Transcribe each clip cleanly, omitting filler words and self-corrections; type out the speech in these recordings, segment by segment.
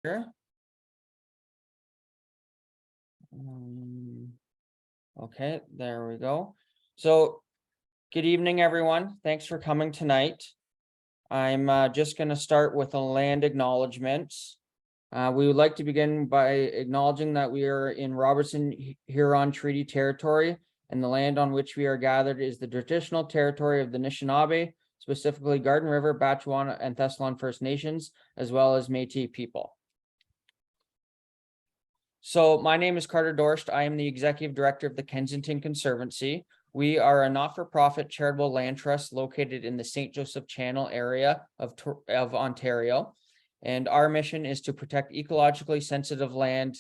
Sure. Okay, there we go. So, good evening, everyone. Thanks for coming tonight. I'm just going to start with a land acknowledgement. We would like to begin by acknowledging that we are in Robertson Huron Treaty Territory, and the land on which we are gathered is the traditional territory of the Anishinaabe, specifically Garden River, Batchewana, and Thessalon First Nations, as well as Métis people. So my name is Carter Dorst. I am the Executive Director of the Kensington Conservancy. We are a not-for-profit charitable land trust located in the St. Joseph Channel area of Ontario. And our mission is to protect ecologically sensitive land.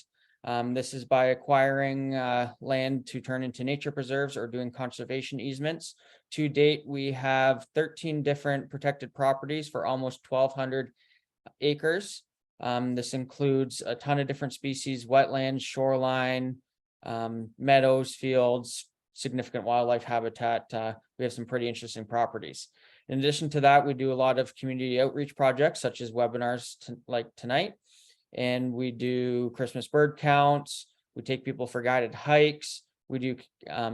This is by acquiring land to turn into nature preserves or doing conservation easements. To date, we have 13 different protected properties for almost 1,200 acres. This includes a ton of different species, wetlands, shoreline, meadows, fields, significant wildlife habitat. We have some pretty interesting properties. In addition to that, we do a lot of community outreach projects such as webinars like tonight. And we do Christmas bird counts. We take people for guided hikes. We do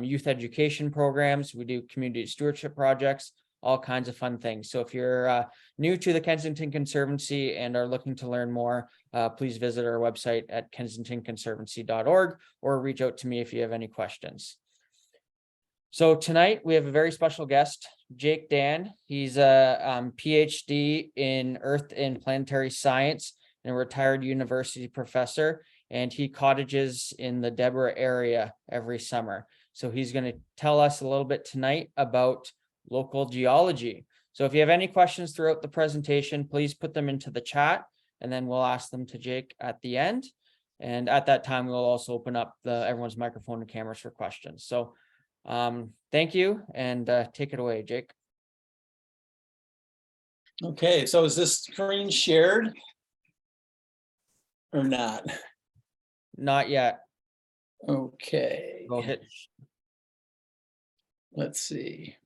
youth education programs. We do community stewardship projects, all kinds of fun things. So if you're new to the Kensington Conservancy and are looking to learn more, please visit our website at kensingtonconservancy.org or reach out to me if you have any questions. So tonight we have a very special guest, Jake Dann. He's a PhD in Earth and Planetary Science and a retired university professor, and he cottages in the Desbarats area every summer. So he's going to tell us a little bit tonight about local geology. So if you have any questions throughout the presentation, please put them into the chat, and then we'll ask them to Jake at the end. And at that time, we'll also open up everyone's microphone and cameras for questions. So thank you, and take it away, Jake. Okay, so is this screen shared or not? Not yet. Okay, Go ahead. let's see.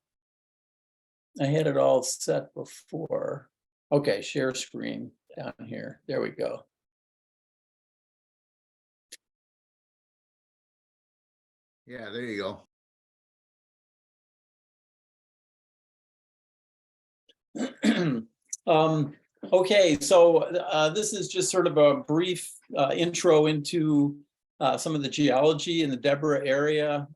I had it all set before. Okay, share screen down here. There we go. Yeah, there you go. Okay, so this is just sort of a brief intro into some of the geology in the Desbarats area.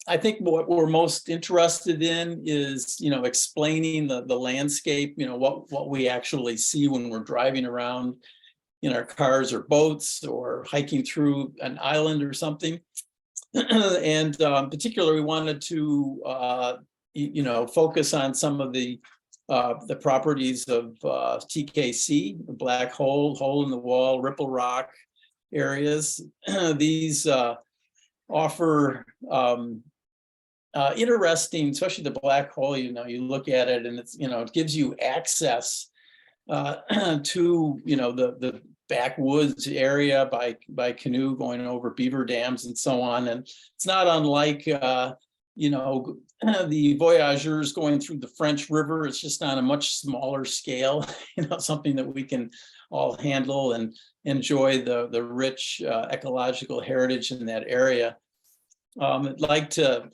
I think what we're most interested in is, explaining the landscape, what we actually see when we're driving around in our cars or boats or hiking through an island or something. And particularly we wanted to focus on some of the properties of TKC, the black hole in the wall, ripple rock areas. These offer interesting, especially the black hole, you look at it and it's, it gives you access to, the backwoods area by canoe going over beaver dams and so on. And it's not unlike, the voyageurs going through the French River. It's just on a much smaller scale, something that we can all handle and enjoy the rich ecological heritage in that area. I'd like to,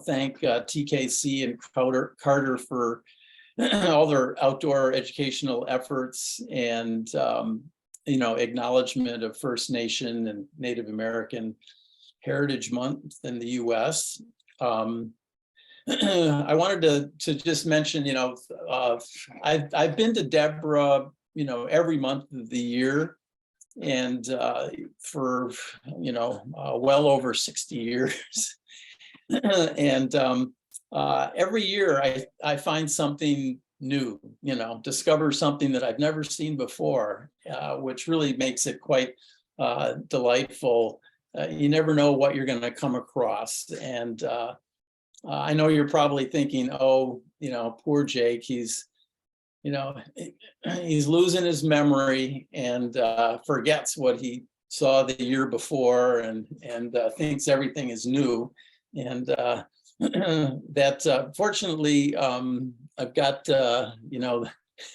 thank TKC and Carter for all their outdoor educational efforts and, acknowledgement of First Nation and Native American Heritage Month in the U.S. I wanted to just mention, I've been to Desbarats, every month of the year, and for well over 60 years. And every year I find something new, discover something that I've never seen before, which really makes it quite delightful. You never know what you're going to come across. And I know you're probably thinking, oh, poor Jake, he's losing his memory and forgets what he saw the year before and thinks everything is new. And that fortunately, I've got,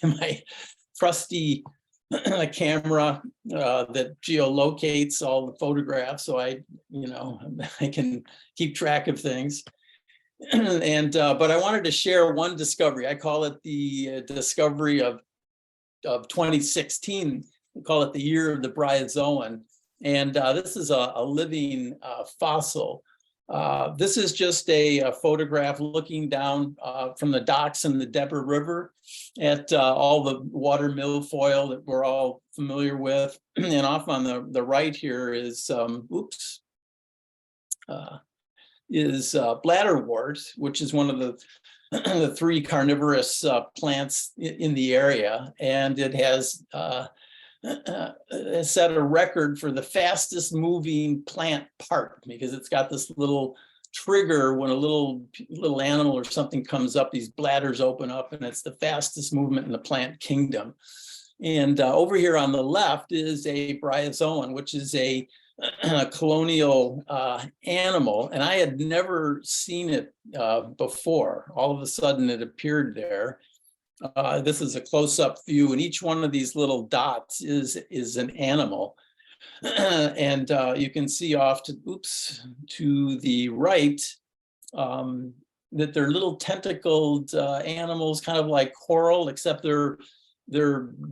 my trusty a camera that geolocates all the photographs, so I can keep track of things. And but I wanted to share one discovery. I call it the discovery of 2016. We call it the year of the Bryozoan. And this is a living fossil. This is just a photograph looking down from the docks in the Deborah River at all the water milfoil that we're all familiar with. And off on the right here is, bladderwort, which is one of the 3 carnivorous plants in the area. And it has set a record for the fastest moving plant part, because it's got this little trigger when a little animal or something comes up, these bladders open up, and it's the fastest movement in the plant kingdom. And over here on the left is a bryozoan, which is a colonial animal, and I had never seen it before. All of a sudden it appeared there. This is a close-up view, and each one of these little dots is an animal. And you can see off to the right that they're little tentacled animals, kind of like coral, except they're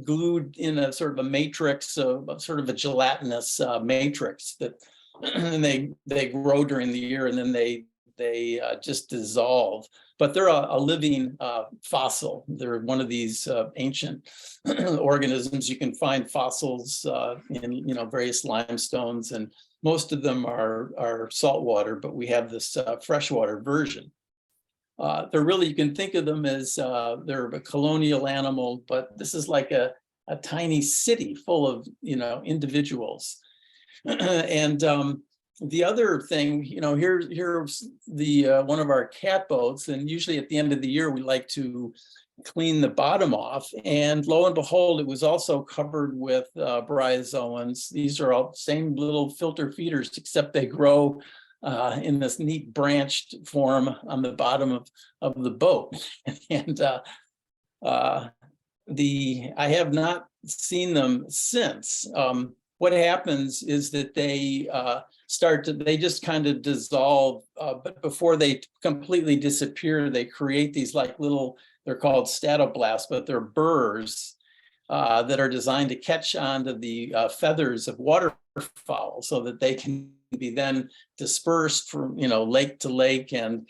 glued in a sort of a matrix, sort of a gelatinous matrix that, and they grow during the year, and then they just dissolve. But they're a living fossil. They're one of these ancient organisms. You can find fossils in various limestones, and most of them are saltwater, but we have this freshwater version. They're really, you can think of them as they're a colonial animal, but this is like a tiny city full of individuals. And the other thing, here's the one of our cat boats, and usually at the end of the year we like to clean the bottom off, and lo and behold, it was also covered with bryozoans. These are all the same little filter feeders, except they grow in this neat branched form on the bottom of the boat. And I have not seen them since. What happens is that they they just kind of dissolve, but before they completely disappear, they create these like little, they're called statoblasts, but they're burrs that are designed to catch onto the feathers of waterfowl, so that they can be then dispersed from lake to lake and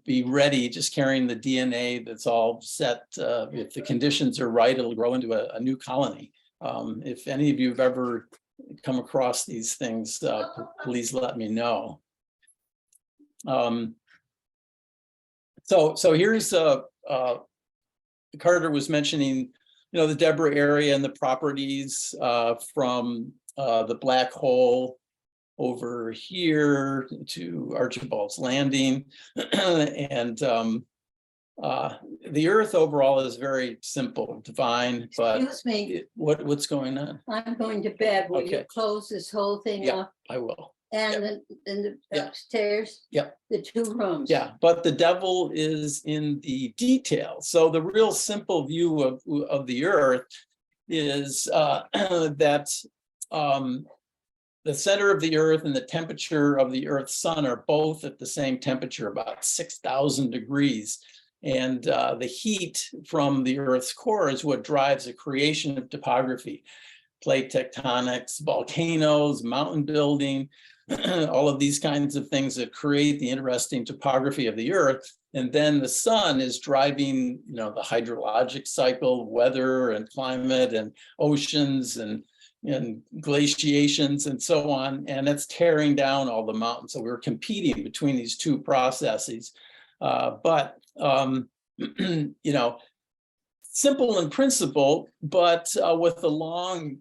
be ready, just carrying the DNA that's all set. If the conditions are right, it'll grow into a new colony. If any of you have ever come across these things, please let me know. So here's Carter was mentioning, the Deborah area and the properties from the black hole over here to Archibald's Landing. And the Earth overall is very simple, divine, but Excuse me, what's going on? I'm going to bed. Will you Okay. close this whole thing Yeah, up? I will. And the Yeah. upstairs? Yeah. The 2 rooms? Yeah, but the devil is in the details. So the real simple view of the Earth is that the center of the Earth and the temperature of the Earth's sun are both at the same temperature, about 6,000 degrees. And the heat from the Earth's core is what drives the creation of topography, plate tectonics, volcanoes, mountain building, all of these kinds of things that create the interesting topography of the Earth. And then the sun is driving, the hydrologic cycle, weather and climate and oceans and glaciations and so on. And it's tearing down all the mountains. So we're competing between these 2 processes. Simple in principle, but with the long,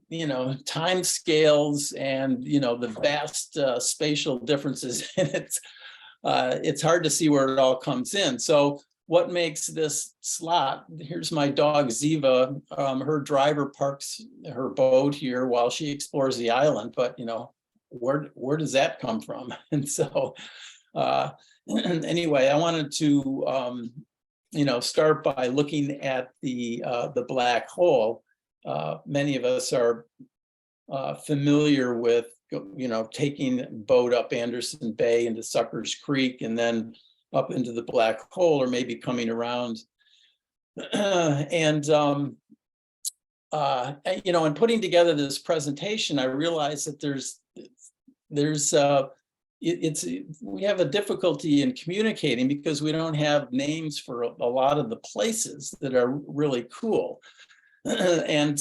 time scales and, the vast spatial differences, it's hard to see where it all comes in. So what makes this slot, here's my dog Ziva, her driver parks her boat here while she explores the island, but, where does that come from? And so, anyway, I wanted to, start by looking at the black hole. many of us are familiar with, taking a boat up Anderson Bay into Suckers Creek and then up into the Black Hole, or maybe coming around. And in putting together this presentation, I realized that we have a difficulty in communicating because we don't have names for a lot of the places that are really cool. And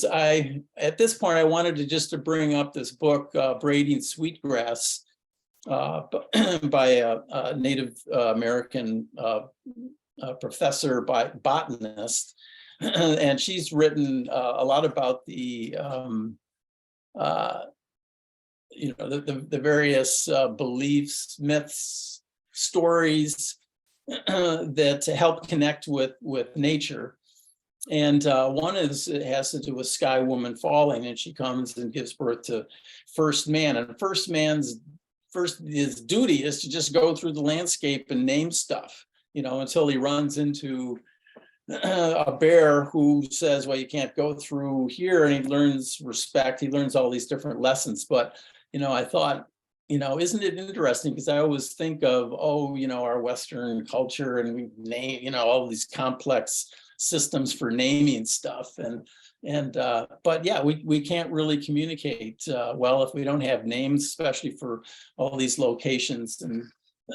at this point, I wanted to bring up this book, Braiding Sweetgrass, by a Native American professor, botanist. And she's written a lot about the various beliefs, myths, stories that help connect with nature. And one has to do with Sky Woman falling, and she comes and gives birth to First Man. And his duty is to just go through the landscape and name stuff, until he runs into a bear who says, well, you can't go through here, and he learns respect. He learns all these different lessons. But, I thought, isn't it interesting? Because I always think of, our Western culture, and we name, all these complex systems for naming stuff. But yeah, we can't really communicate well if we don't have names, especially for all these locations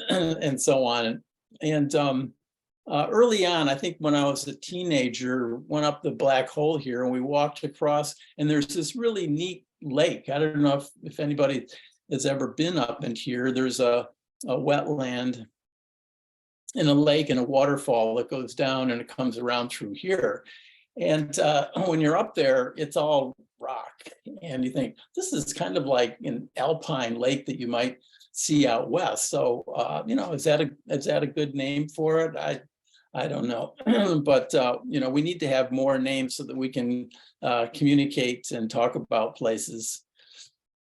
and so on. And early on, I think when I was a teenager, went up the Black Hole here, and we walked across, and there's this really neat lake. I don't know if anybody has ever been up in here. There's a wetland and a lake and a waterfall that goes down and it comes around through here. And when you're up there, it's all rock. And you think, this is kind of like an alpine lake that you might see out west. So, is that a good name for it? I don't know. But, we need to have more names so that we can communicate and talk about places.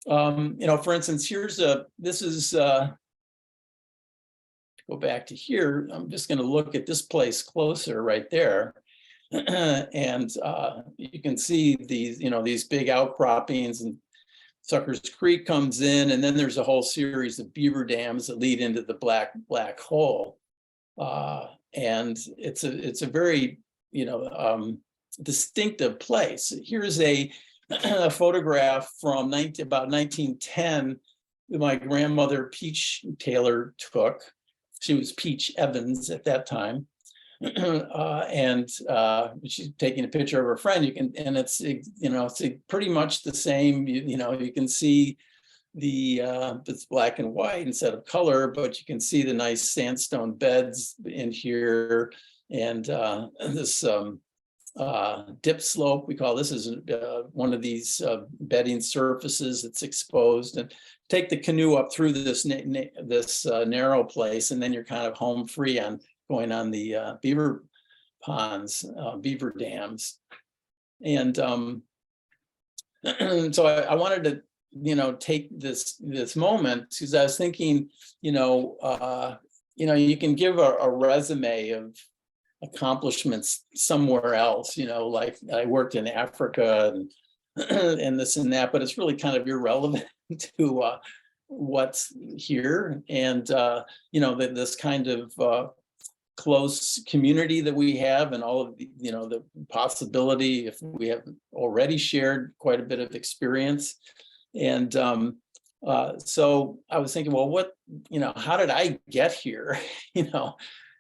For instance, go back to here. I'm just going to look at this place closer right there. And you can see these big outcroppings, and Suckers Creek comes in, and then there's a whole series of beaver dams that lead into the Black Hole. And it's a very, distinctive place. Here's a photograph from about 1910 that my grandmother Peach Taylor took. She was Peach Evans at that time. And she's taking a picture of her friend. It's pretty much the same. You can see it's black and white instead of color, but you can see the nice sandstone beds in here, and this dip slope. We call this is one of these bedding surfaces that's exposed, and take the canoe up through this narrow place, and then you're kind of home free on going on the beaver ponds, beaver dams. And so I wanted to, take this moment, because I was thinking, you can give a resume of accomplishments somewhere else, like I worked in Africa and this and that, but it's really kind of irrelevant to what's here. And this kind of close community that we have, and all of the possibility, if we have already shared quite a bit of experience. And so I was thinking, well, how did I get here?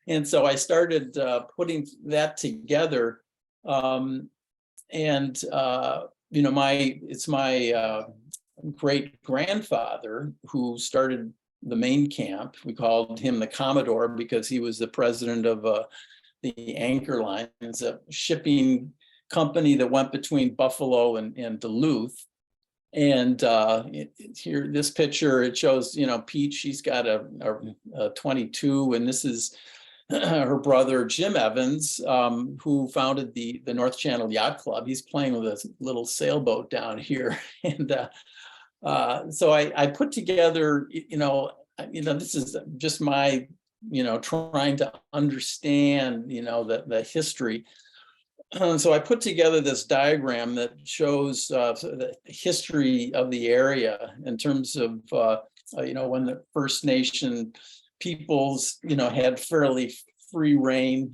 And so I started putting that together. It's my great grandfather who started the main camp. We called him the Commodore because he was the president of the Anchor Lines, a shipping company that went between Buffalo and Duluth. And here, this picture, it shows, Peach, she's got a 22, and this is her brother, Jim Evans, who founded the North Channel Yacht Club. He's playing with a little sailboat down here. And so I put together, this is just my, trying to understand, the history. So I put together this diagram that shows the history of the area in terms of, when the First Nation peoples, had fairly free reign.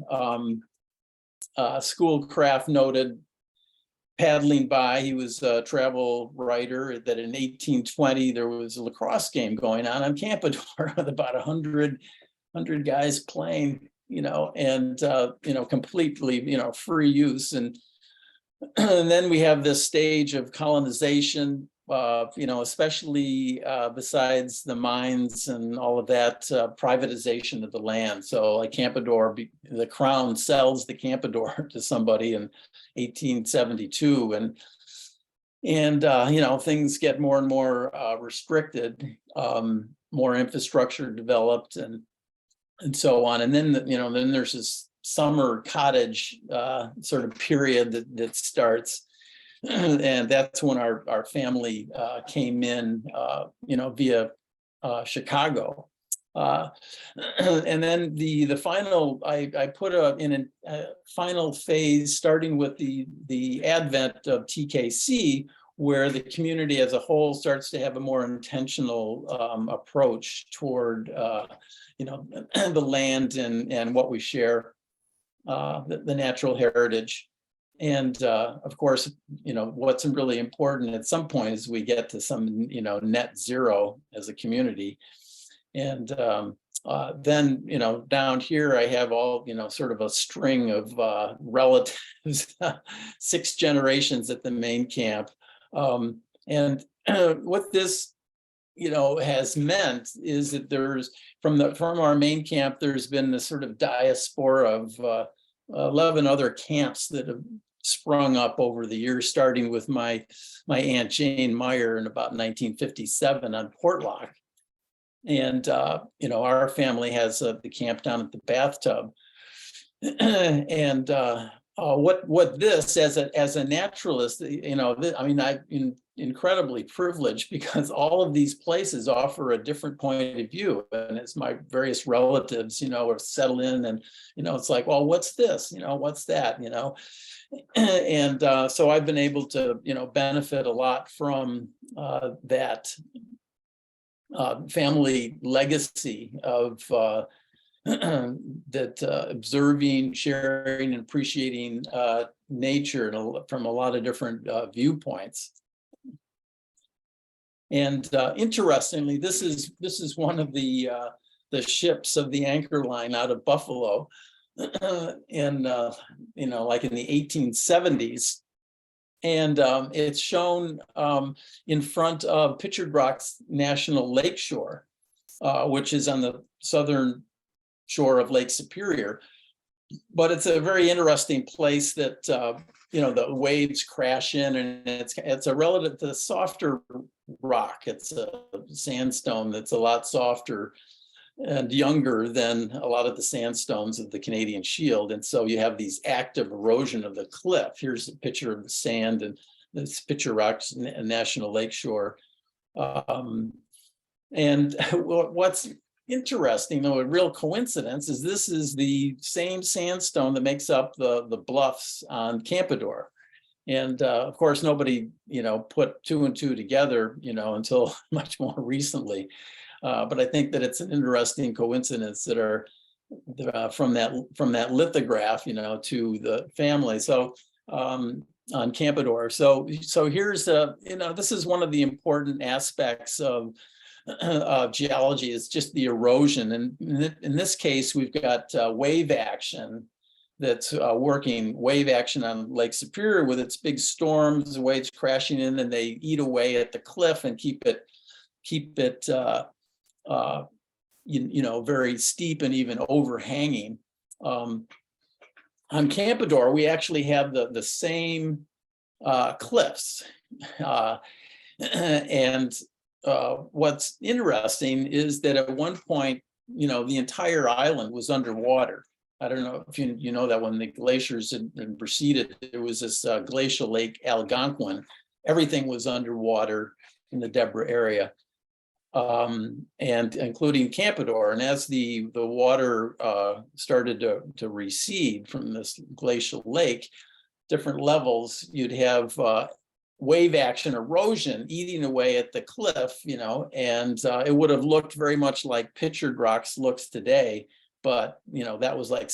Schoolcraft noted paddling by, he was a travel writer, that in 1820 there was a lacrosse game going on Campador with about 100 guys playing, and completely, free use. And then we have this stage of colonization, especially besides the mines and all of that, privatization of the land. So like Campador, the crown sells the Campador to somebody in 1872, and things get more and more restricted, more infrastructure developed, and so on. And then then there's this summer cottage sort of period that starts, and that's when our family came in, via Chicago. And then the final, I put in a final phase, starting with the advent of TKC, where the community as a whole starts to have a more intentional approach toward the land and what we share, the natural heritage. And of course, what's really important at some point is we get to some, net zero as a community. And then, down here, I have all, sort of a string of relatives, 6 generations at the main camp. And what this, has meant is that there's, from our main camp, there's been this sort of diaspora of 11 other camps that have sprung up over the years, starting with my Aunt Jane Meyer in about 1957 on Portlock. And, our family has the camp down at the Bathtub. And what this, as a naturalist, I'm incredibly privileged, because all of these places offer a different point of view. And as my various relatives, have settled in, and, it's like, well, what's this? What's that? And so I've been able to, benefit a lot from that family legacy of that observing, sharing, and appreciating nature from a lot of different viewpoints. And interestingly, this is one of the ships of the anchor line out of Buffalo, in like in the 1870s. And it's shown in front of Pictured Rocks National Lakeshore, which is on the southern shore of Lake Superior. But it's a very interesting place that, the waves crash in, and it's a relative to the softer rock. It's a sandstone that's a lot softer and younger than a lot of the sandstones of the Canadian Shield. And so you have these active erosion of the cliff. Here's a picture of the sand, and this Pictured Rocks National Lakeshore. And what's interesting, though, a real coincidence, is this is the same sandstone that makes up the bluffs on Campador. And of course, nobody, put 2 and 2 together, until much more recently. But I think that it's an interesting coincidence that are from that lithograph, to the family. So on Campador. So here's this is one of the important aspects of geology, is just the erosion. And in this case, we've got wave action that's working, wave action on Lake Superior with its big storms, waves crashing in, and they eat away at the cliff and keep it very steep and even overhanging. On Campador, we actually have the same cliffs. And what's interesting is that at one point, the entire island was underwater. I don't know if you know that when the glaciers had receded, there was this glacial lake Algonquin. Everything was underwater in the Deborah area. And including Campador. And as the water started to recede from this glacial lake, different levels, you'd have wave action erosion eating away at the cliff, and it would have looked very much like Pictured Rocks looks today, but that was like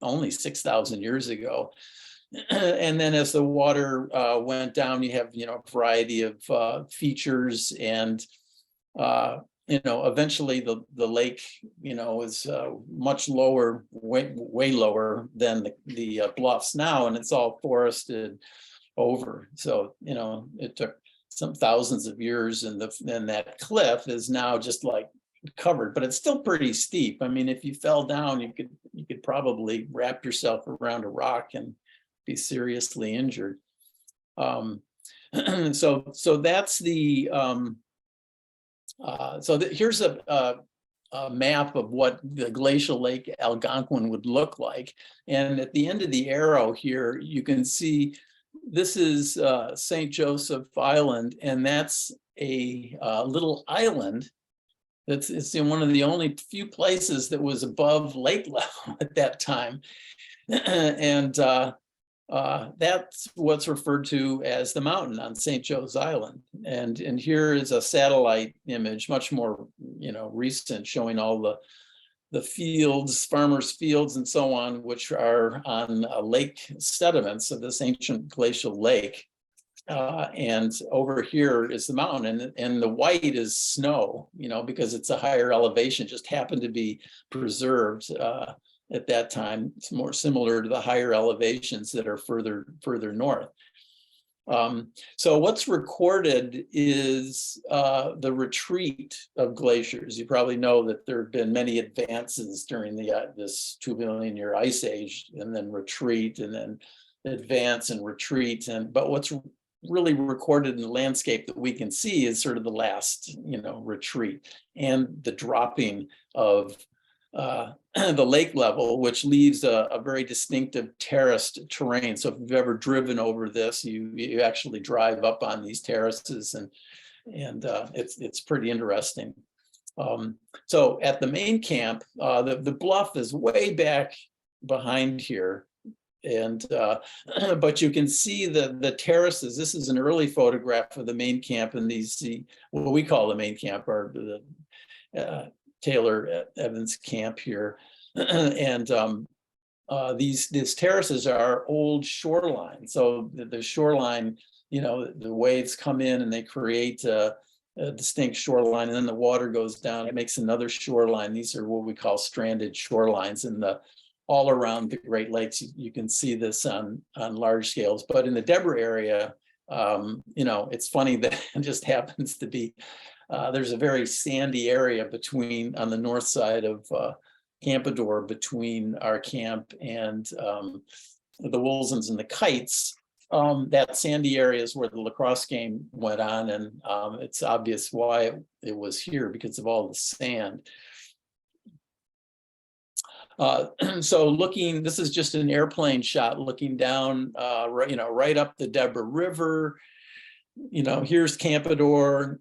only 6,000 years ago. And then as the water went down, you have a variety of features, and eventually the lake is much lower, way lower than the bluffs now, and it's all forested over. So it took some thousands of years, and that cliff is now just like covered, but it's still pretty steep. I mean, if you fell down, you could probably wrap yourself around a rock and be seriously injured. So that's the here's a map of what the glacial Lake Algonquin would look like, and at the end of the arrow here you can see this is St. Joseph Island, and that's a little island. It's in one of the only few places that was above lake level at that time. And that's what's referred to as the mountain on St. Joe's Island. And here is a satellite image, much more recent, showing all the fields, farmers' fields and so on, which are on lake sediments of this ancient glacial lake. And over here is the mountain, and the white is snow, because it's a higher elevation, just happened to be preserved at that time. It's more similar to the higher elevations that are further north. So what's recorded is the retreat of glaciers. You probably know that there have been many advances during this 2 billion year ice age, and then retreat, and then advance and retreat. But what's really recorded in the landscape that we can see is sort of the last, retreat, and the dropping of the lake level, which leaves a very distinctive terraced terrain. So if you've ever driven over this, you actually drive up on these terraces, and it's pretty interesting. So at the main camp, the bluff is way back behind here. And but you can see the terraces. This is an early photograph of the main camp, and what we call the main camp, or the Taylor Evans camp here. And these terraces are old shoreline. So the shoreline, the waves come in and they create a distinct shoreline, and then the water goes down. It makes another shoreline. These are what we call stranded shorelines, and all around the Great Lakes, you can see this on large scales. But in the Deborah area, it's funny that it just happens to be, there's a very sandy area on the north side of Campador, between our camp and the Woolsons and the Kites. That sandy area is where the lacrosse game went on, and it's obvious why it was here, because of all the sand. So this is just an airplane shot looking down, right up the Deborah River. Here's Campador,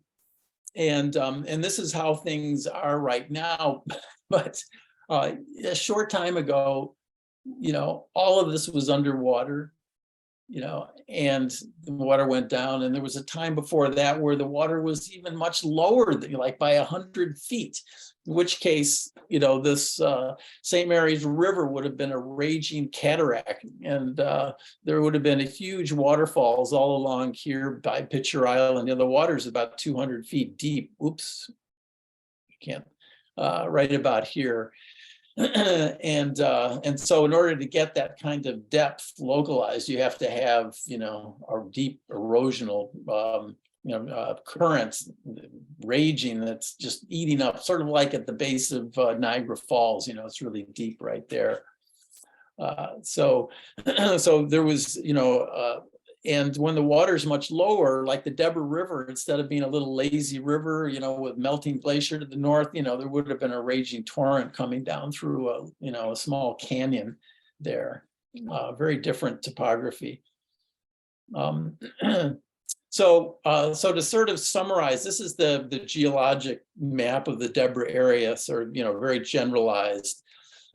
and this is how things are right now. But a short time ago, all of this was underwater, and the water went down. And there was a time before that where the water was even much lower, like by 100 feet. In which case, this St. Mary's River would have been a raging cataract, and there would have been a huge waterfalls all along here by Pitcher Island. The water is about 200 feet deep. Oops, can't right about here. And so in order to get that kind of depth localized, you have to have, a deep erosional currents raging that's just eating up, sort of like at the base of Niagara Falls. It's really deep right there. So there was, and when the water is much lower, like the Deborah River, instead of being a little lazy river, with melting glacier to the north, there would have been a raging torrent coming down through a small canyon there. Very different topography. So to sort of summarize, this is the geologic map of the Deborah area, sort of, very generalized.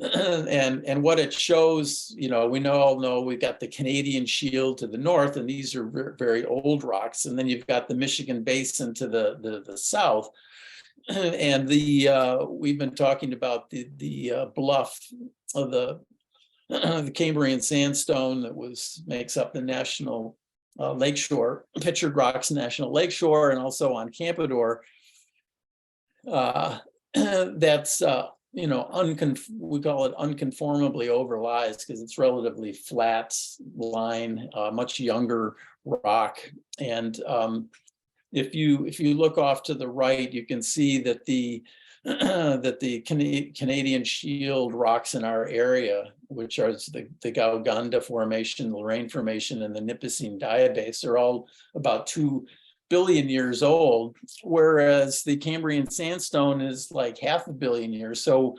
And what it shows, we all know we've got the Canadian Shield to the north, and these are very old rocks. And then you've got the Michigan Basin to the south. And we've been talking about the bluff of the Cambrian sandstone that makes up the National Lakeshore, Pictured Rocks National Lakeshore, and also on Campador. That's we call it unconformably overlies because it's relatively flat line, much younger rock. And if you look off to the right, you can see that the Canadian Shield rocks in our area, which are the Gauganda Formation, the Lorraine Formation, and the Nipissing Diabase, are all about 2 billion years old, whereas the Cambrian sandstone is like 500 million years. So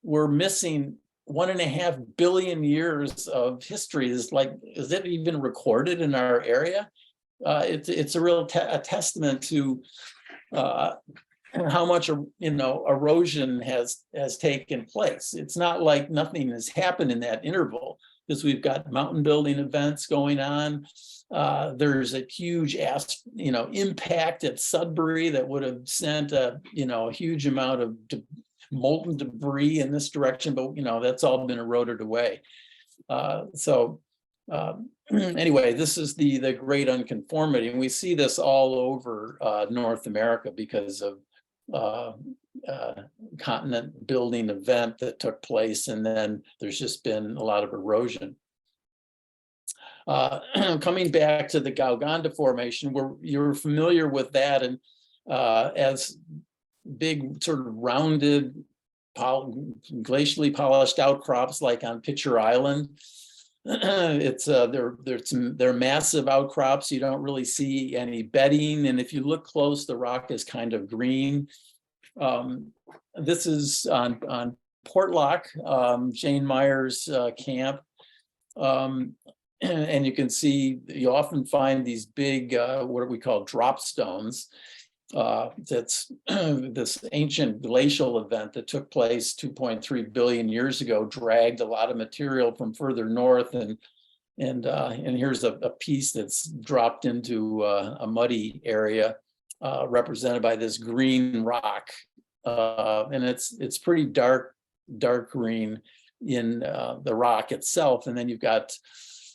we're missing 1.5 billion years of history. Is it even recorded in our area? It's a real a testament to how much erosion has taken place. It's not like nothing has happened in that interval, because we've got mountain building events going on. There's a huge impact at Sudbury that would have sent a huge amount of molten debris in this direction, but that's all been eroded away. Anyway, this is the great unconformity, and we see this all over North America because of continent building event that took place, and then there's just been a lot of erosion. Coming back to the Gauganda Formation, you're familiar with that, and as big sort of rounded, glacially polished outcrops like on Pitcher Island. They're massive outcrops. You don't really see any bedding, and if you look close, the rock is kind of green. This is on Portlock, Jane Meyer's camp. And you can see, you often find these big, what we call drop stones. That's this ancient glacial event that took place 2.3 billion years ago, dragged a lot of material from further north, and here's a piece that's dropped into a muddy area represented by this green rock, and it's pretty dark green in the rock itself. And then you've got,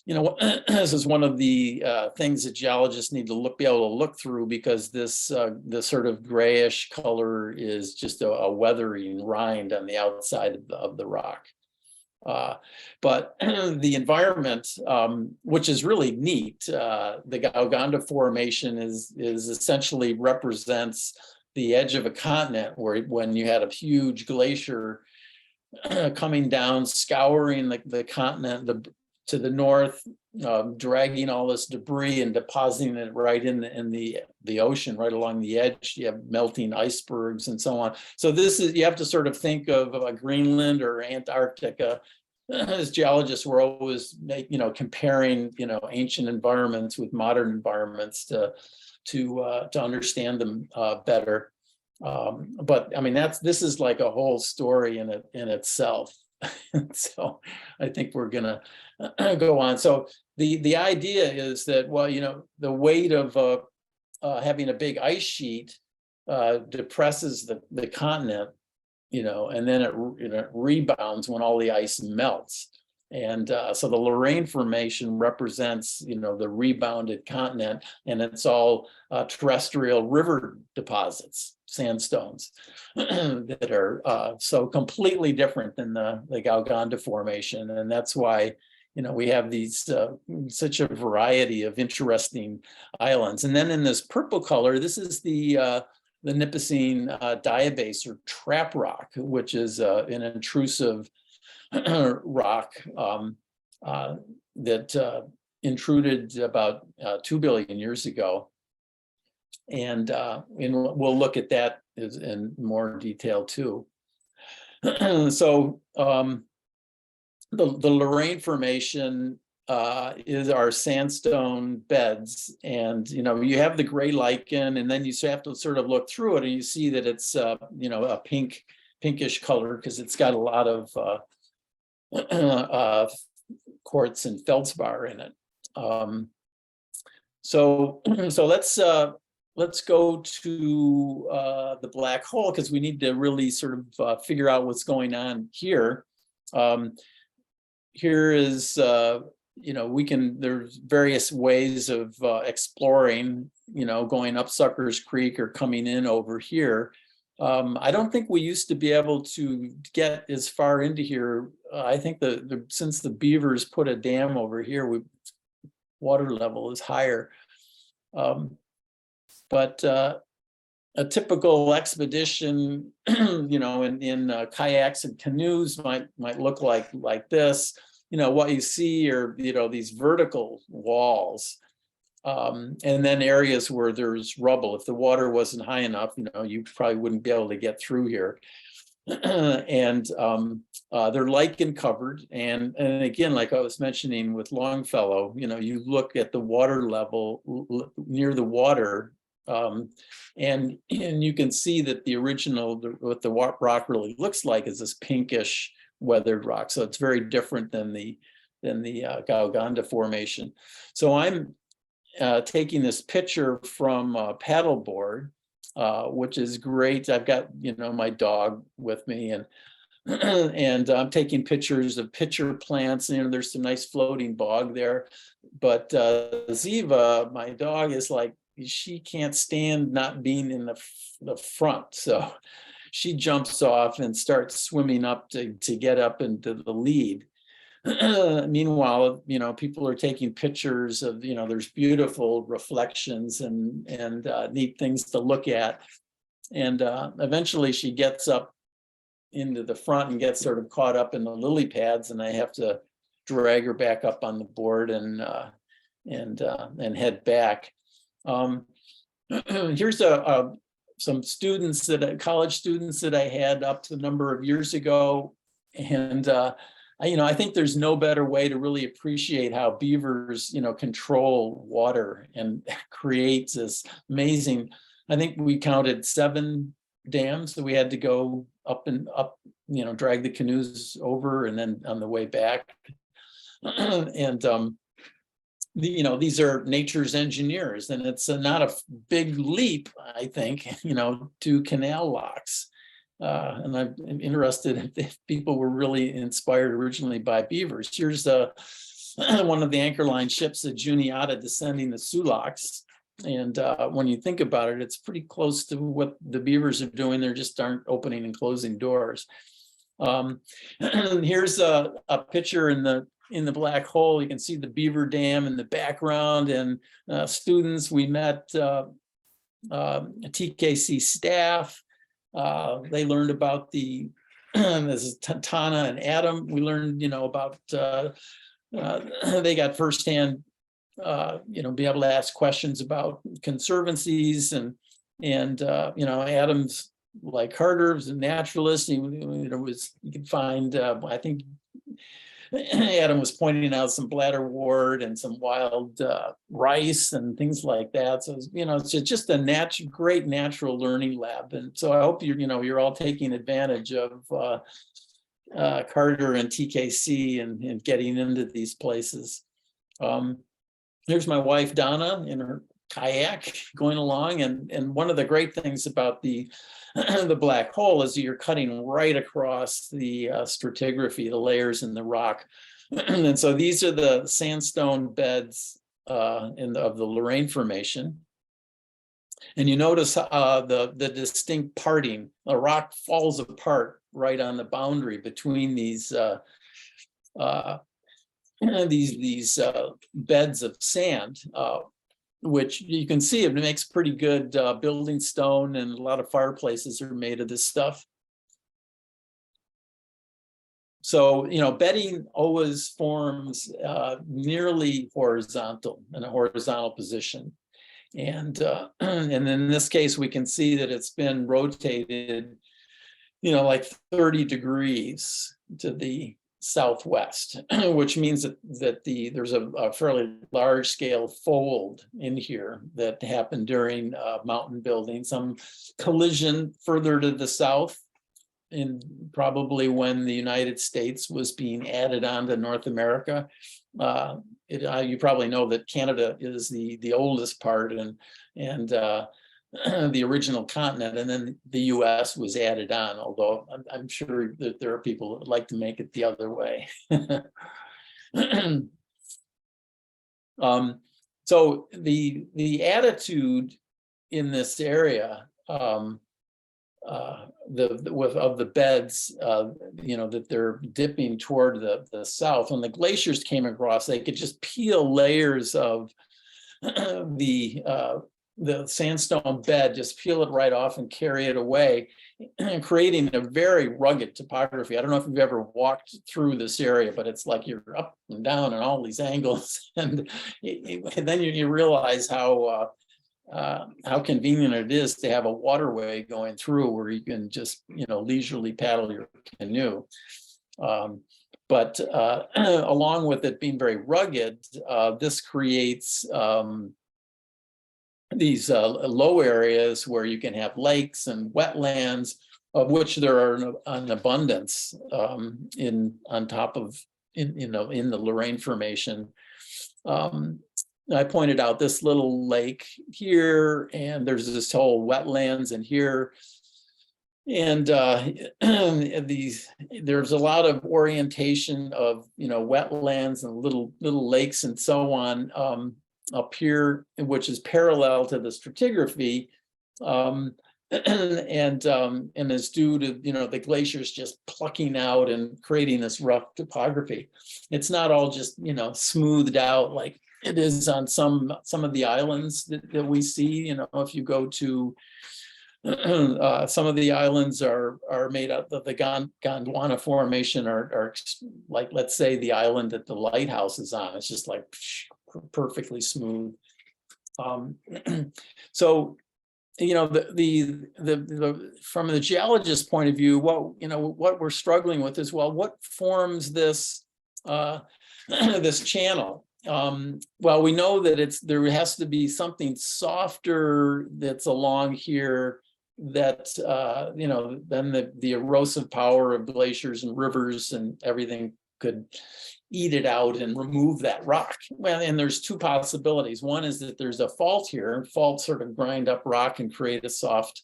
this is one of the things that geologists need to be able to look through, because this sort of grayish color is just a weathering rind on the outside of the rock. But the environment, which is really neat, the Gauganda Formation is essentially represents the edge of a continent, where when you had a huge glacier coming down, scouring the continent to the north, dragging all this debris and depositing it right in the ocean, right along the edge. You have melting icebergs and so on. So you have to sort of think of Greenland or Antarctica. As geologists, we're always comparing ancient environments with modern environments to understand them better. But I mean, this is like a whole story in itself. So I think we're gonna go on. So the idea is that, well, the weight of having a big ice sheet depresses the continent, and then it rebounds when all the ice melts. And so the Lorraine Formation represents, the rebounded continent, and it's all terrestrial river deposits, sandstones that are so completely different than the Gauganda Formation. And that's why, we have these such a variety of interesting islands. And then in this purple color, this is the Nipissing Diabase, or Trapp Rock, which is an intrusive rock that intruded about 2 billion years ago. And we'll look at that in more detail too. So the Lorraine Formation is our sandstone beds, and you have the gray lichen, and then you have to sort of look through it, and you see that it's a pinkish color, because it's got a lot of quartz and feldspar in it. So let's go to the black hole, because we need to really sort of figure out what's going on here. Here is, there's various ways of exploring, going up Suckers Creek or coming in over here. I don't think we used to be able to get as far into here. I think since the beavers put a dam over here, water level is higher. But a typical expedition, in kayaks and canoes might look like this. What you see are, these vertical walls, and then areas where there's rubble. If the water wasn't high enough, you probably wouldn't be able to get through here. And they're lichen covered. And again, like I was mentioning with Longfellow, you look at the water level near the water, and you can see that the original, what the rock really looks like is this pinkish weathered rock. So it's very different than the Gauganda formation. So I'm taking this picture from paddleboard, which is great. I've got, my dog with me, and and I'm taking pictures of pitcher plants. There's some nice floating bog there. But Ziva, my dog, is like, she can't stand not being in the front. So she jumps off and starts swimming up to get up into the lead. Meanwhile, people are taking pictures of, there's beautiful reflections and neat things to look at. And eventually she gets up into the front and gets sort of caught up in the lily pads, and I have to drag her back up on the board and head back. Here's some students college students that I had up to a number of years ago, and I think there's no better way to really appreciate how beavers, control water and create this amazing. I think we counted 7 dams that we had to go up, drag the canoes over, and then on the way back. And these are nature's engineers, and it's not a big leap, I think, to canal locks. And I'm interested if people were really inspired originally by beavers. Here's one of the anchor line ships, the Juniata, descending the Sulaks. And when you think about it, it's pretty close to what the beavers are doing. They just aren't opening and closing doors. Here's a picture in the black hole. You can see the beaver dam in the background, and students. We met TKC staff. They learned about this is Tana and Adam. We learned, about they got firsthand, be able to ask questions about conservancies, and Adam's like Carter was a naturalist. You could find, I think Adam was pointing out some bladderwort and some wild rice and things like that. So it's just a great natural learning lab. And so I hope you're all taking advantage of Carter and TKC and getting into these places. Here's my wife Donna in her kayak going along, and one of the great things about the black hole is you're cutting right across the stratigraphy, the layers in the rock. And so these are the sandstone beds of the Lorraine Formation. And you notice the distinct parting. The rock falls apart right on the boundary between these beds of sand, which you can see it makes pretty good building stone, and a lot of fireplaces are made of this stuff. So, bedding always forms nearly horizontal, in a horizontal position. And in this case, we can see that it's been rotated, like 30 degrees to the southwest, which means that there's a fairly large scale fold in here that happened during mountain building, some collision further to the south. in probably when the United States was being added on to North America. You probably know that Canada is the oldest part and the original continent, and then the US was added on, although I'm sure that there are people that would like to make it the other way. So the attitude in this area of the beds, that they're dipping toward the south. When the glaciers came across, they could just peel layers of the sandstone bed, just peel it right off and carry it away, creating a very rugged topography. I don't know if you've ever walked through this area, but it's like you're up and down and all these angles, and then you realize how convenient it is to have a waterway going through where you can just leisurely paddle your canoe. But along with it being very rugged, this creates these low areas where you can have lakes and wetlands, of which there are an abundance in the Lorraine Formation. I pointed out this little lake here, and there's this whole wetlands in here. And there's a lot of orientation of wetlands and little lakes and so on up here, which is parallel to the stratigraphy, and is due to the glaciers just plucking out and creating this rough topography. It's not all just smoothed out like it is on some of the islands that we see. If you go to some of the islands are made up of the Gondwana Formation, are like, let's say, the island that the lighthouse is on. It's just like perfectly smooth. So from the geologist's point of view, what we're struggling with is, well, what forms this this channel? Well, we know that there has to be something softer that's along here that then the erosive power of glaciers and rivers and everything could eat it out and remove that rock. Well, and there's two possibilities. One is that there's a fault here, and faults sort of grind up rock and create a soft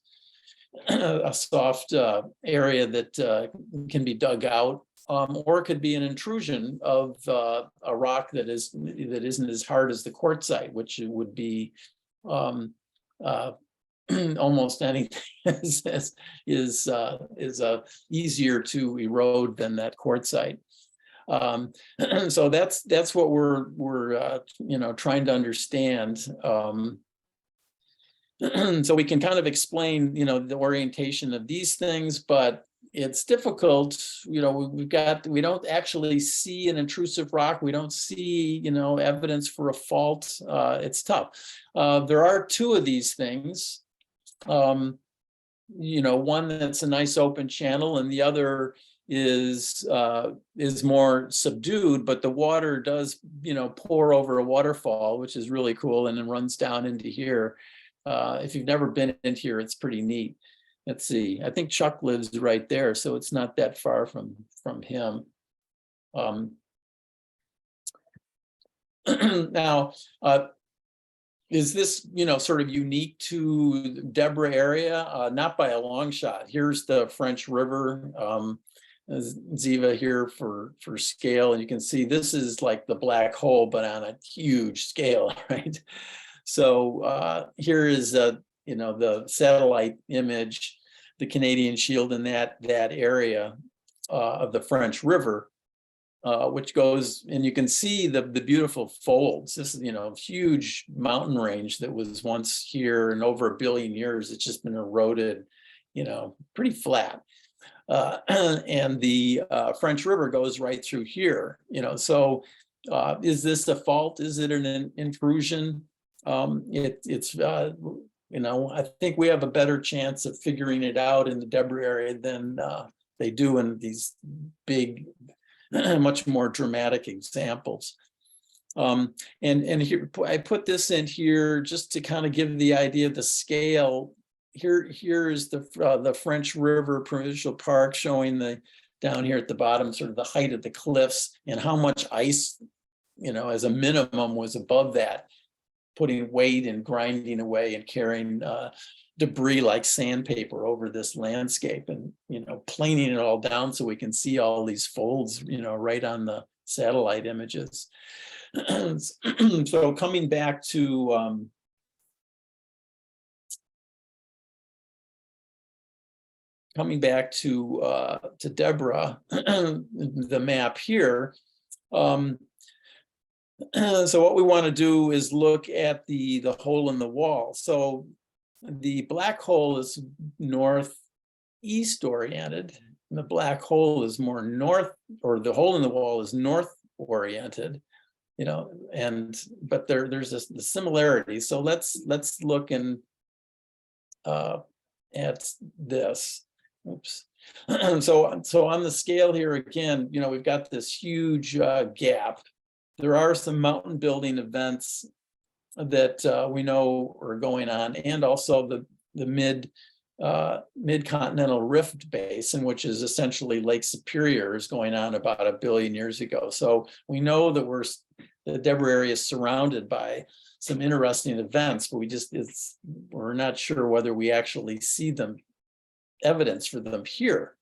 area that can be dug out, or it could be an intrusion of a rock that isn't as hard as the quartzite, which would be almost anything is easier to erode than that quartzite. So that's what we're trying to understand. So we can kind of explain the orientation of these things, but it's difficult. We don't actually see an intrusive rock. We don't see evidence for a fault. It's tough. There are two of these things. One that's a nice open channel, and the other is more subdued, but the water does pour over a waterfall, which is really cool, and then runs down into here. If you've never been into here, it's pretty neat. Let's see, I think Chuck lives right there, so it's not that far from him. Now, is this sort of unique to Deborah area? Not by a long shot. Here's the French River. Ziva here for scale, and you can see this is like the black hole, but on a huge scale, right? So here is the satellite image, the Canadian Shield in that area of the French River, which goes, and you can see the beautiful folds. This is huge mountain range that was once here, and over 1 billion years it's just been eroded, pretty flat. And the French River goes right through here, so is this a fault? Is it an intrusion? It's I think we have a better chance of figuring it out in the Deborah area than they do in these big, much more dramatic examples. And here I put this in here just to kind of give the idea of the scale here's the French River Provincial Park, showing the down here at the bottom, sort of the height of the cliffs and how much ice, as a minimum was above that, putting weight and grinding away and carrying debris like sandpaper over this landscape, and planing it all down so we can see all these folds, right on the satellite images. So coming back to Deborah, the map here. So what we want to do is look at the hole in the wall. So the black hole is northeast oriented, and the black hole is more north, or the hole in the wall is north oriented, but there's the similarity. So let's look at this. Oops. So on the scale here again, we've got this huge gap. There are some mountain building events that we know are going on, and also the mid-continental rift basin, which is essentially Lake Superior, is going on about 1 billion years ago. So we know that the Deborah area is surrounded by some interesting events, but we're not sure whether we actually see them, evidence for them here.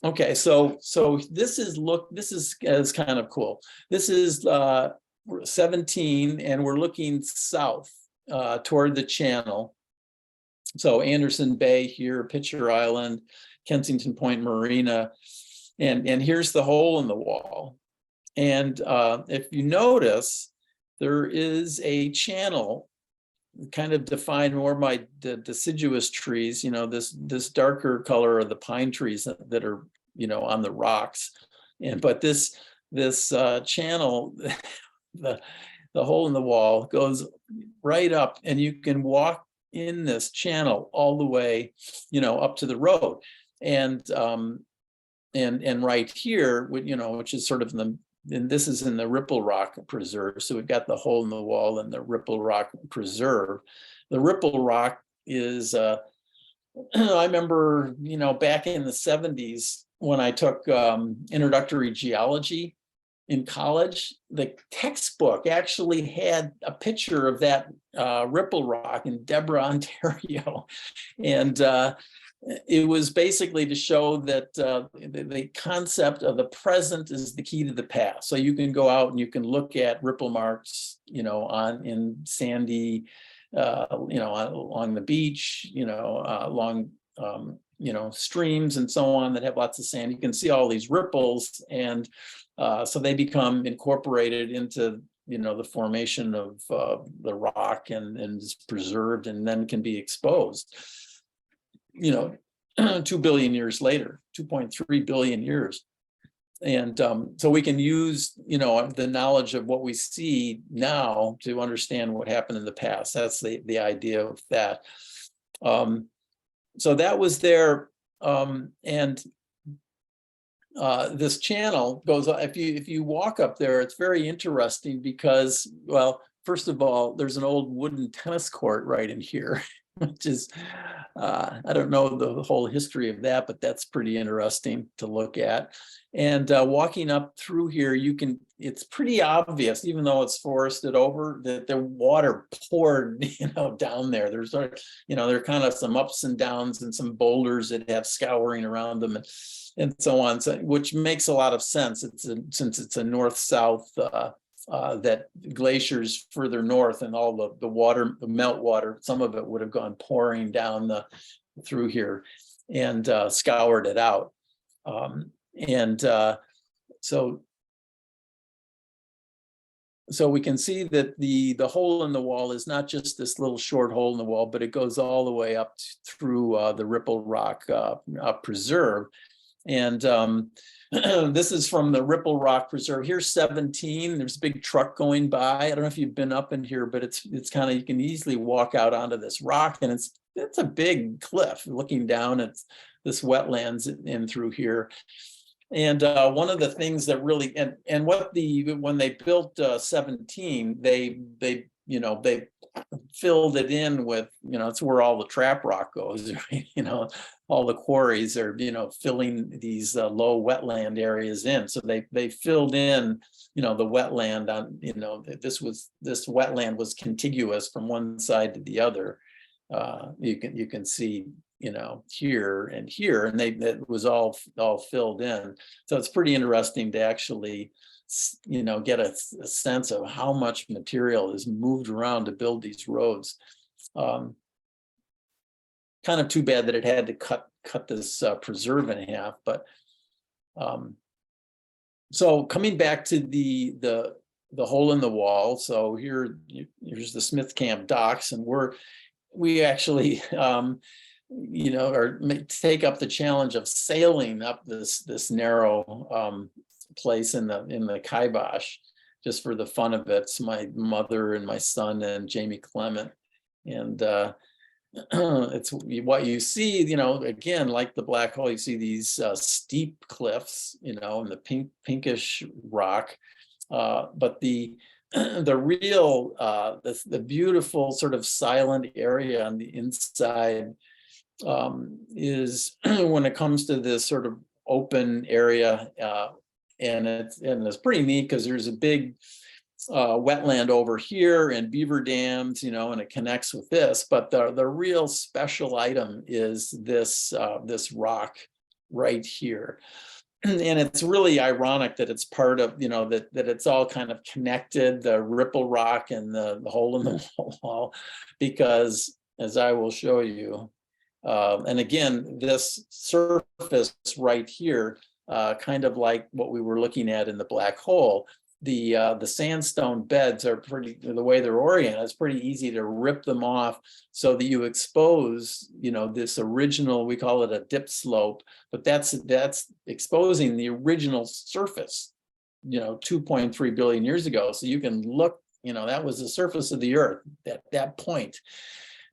Okay, so this is kind of cool. This is 17, and we're looking south toward the channel. So Anderson Bay here, Pitcher Island, Kensington Point Marina, and here's the hole in the wall. And if you notice, there is a channel kind of defined more by the deciduous trees, this darker color are the pine trees that are, on the rocks. But this channel, the hole in the wall goes right up, and you can walk in this channel all the way, up to the road. And right here, which is sort of and this is in the Ripple Rock Preserve. So we've got the hole in the wall and the Ripple Rock Preserve. The Ripple Rock is, I remember, back in the 70s when I took introductory geology in college, the textbook actually had a picture of that Ripple Rock in Deborah, Ontario. And it was basically to show that the concept of the present is the key to the past. So you can go out and you can look at ripple marks, in sandy, along the beach, along, streams and so on that have lots of sand. You can see all these ripples, and so they become incorporated into, the formation of the rock, and is preserved, and then can be exposed. 2 billion years later, 2.3 billion years. And so we can use, the knowledge of what we see now to understand what happened in the past. That's the idea of that. So that was there. And this channel goes, if you walk up there, it's very interesting because, well, first of all, there's an old wooden tennis court right in here, which is, I don't know the whole history of that, but that's pretty interesting to look at. And walking up through here, it's pretty obvious, even though it's forested over, that the water poured, down there. There's, there are kind of some ups and downs and some boulders that have scouring around them and so on, which makes a lot of sense. Since it's a north-south, that glaciers further north, and all the water, the meltwater, some of it would have gone pouring down through here and scoured it out. So we can see that the hole in the wall is not just this little short hole in the wall, but it goes all the way up through the Ripple Rock Preserve. And this is from the Ripple Rock Preserve. Here's 17. There's a big truck going by. I don't know if you've been up in here, but it's kind of, you can easily walk out onto this rock, and it's a big cliff looking down at this wetlands in through here. And one of the things that really, and what when they built 17, they filled it in with, it's where all the Trapp Rock goes, right? All the quarries are, filling these low wetland areas in. So they filled in, the wetland on, this wetland was contiguous from one side to the other. You can see, here and here, and it was all filled in. So it's pretty interesting to actually, get a sense of how much material is moved around to build these roads. Kind of too bad that it had to cut this preserve in half, but so coming back to the hole in the wall. So here's the Smith Camp docks, and we actually take up the challenge of sailing up this narrow place in the kibosh just for the fun of it. It's my mother and my son and Jamie Clement, and it's what you see, again, like the black hole, you see these steep cliffs, and the pinkish rock, but the real the beautiful sort of silent area on the inside is when it comes to this sort of open area, and it's pretty neat because there's a big wetland over here and beaver dams, and it connects with this. But the real special item is this rock right here. And it's really ironic that it's part of, that it's all kind of connected, the ripple rock and the hole in the wall, because as I will show you, and again, this surface right here, kind of like what we were looking at in the black hole, the sandstone beds are the way they're oriented, it's pretty easy to rip them off so that you expose, this original, we call it a dip slope, but that's exposing the original surface, 2.3 billion years ago. So you can look, that was the surface of the earth at that point.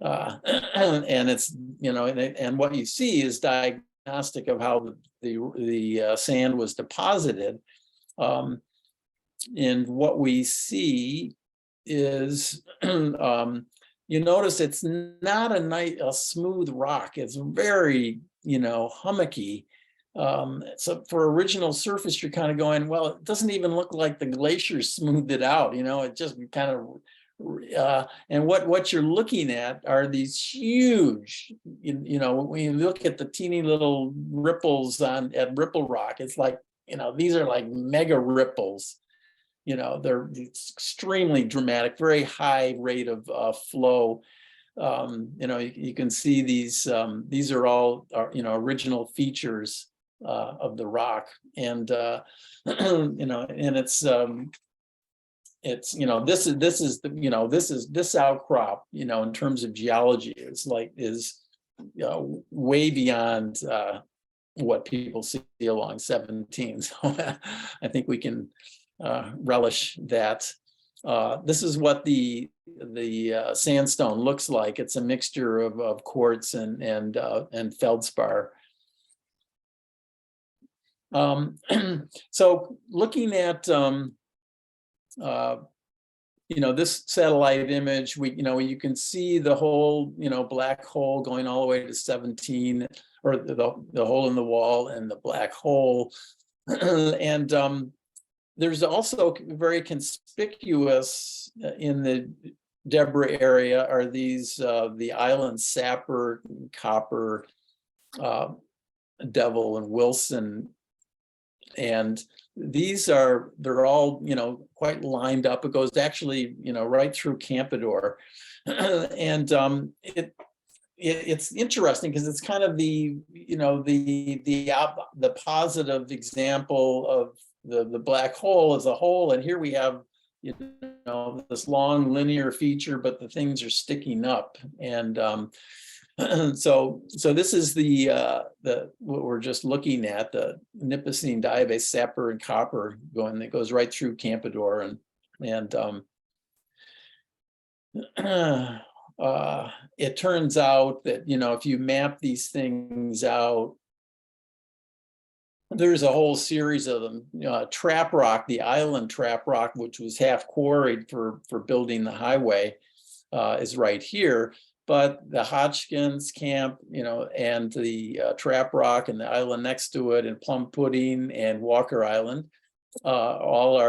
And it's, and what you see is diagnostic of how the sand was deposited. And what we see is, you notice it's not a smooth rock. It's very, hummocky. So for original surface, you're kind of going, well, it doesn't even look like the glacier smoothed it out. It just kind of, and what you're looking at are these huge, when you look at the teeny little ripples at Ripple Rock, it's like, these are like mega ripples. They're extremely dramatic, very high rate of flow. You can see these are all original features of the rock, and and it's this outcrop, in terms of geology is way beyond what people see along 17. So I think we can relish that. This is what the sandstone looks like. It's a mixture of quartz and feldspar. So looking at this satellite image, you can see the whole black hole going all the way to 17, or the hole in the wall and the black hole, and there's also very conspicuous in the Deborah area are these the islands Sapper, Copper, Devil, and Wilson, and they're all quite lined up. It goes actually right through Campador, and it's interesting because it's kind of the positive example of the black hole as a whole, and here we have this long linear feature, but the things are sticking up, and so this is the what we're just looking at, the Nipissing diabase, Sapper, and Copper that goes right through Campador, and it turns out that if you map these things out, there's a whole series of them. Trapp Rock, the island Trapp Rock, which was half quarried for building the highway, is right here. But the Hodgkins camp, and the Trapp Rock and the island next to it, and Plum Pudding and Walker Island, all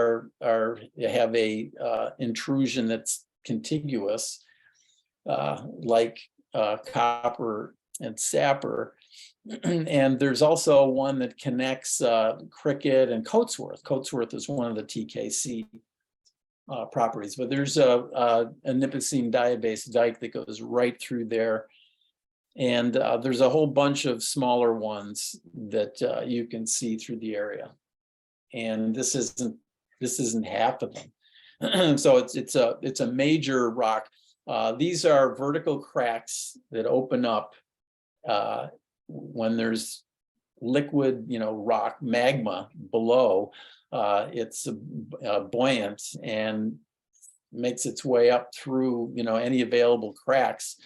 have a intrusion that's contiguous, like copper and sapper. And there's also one that connects Cricket and Coatsworth. Coatsworth is one of the TKC properties, but there's a Nipissing diabase dike that goes right through there. And there's a whole bunch of smaller ones that you can see through the area. And this isn't half of them. So it's a major rock. These are vertical cracks that open up when there's liquid, rock magma below. It's buoyant and makes its way up through, any available cracks.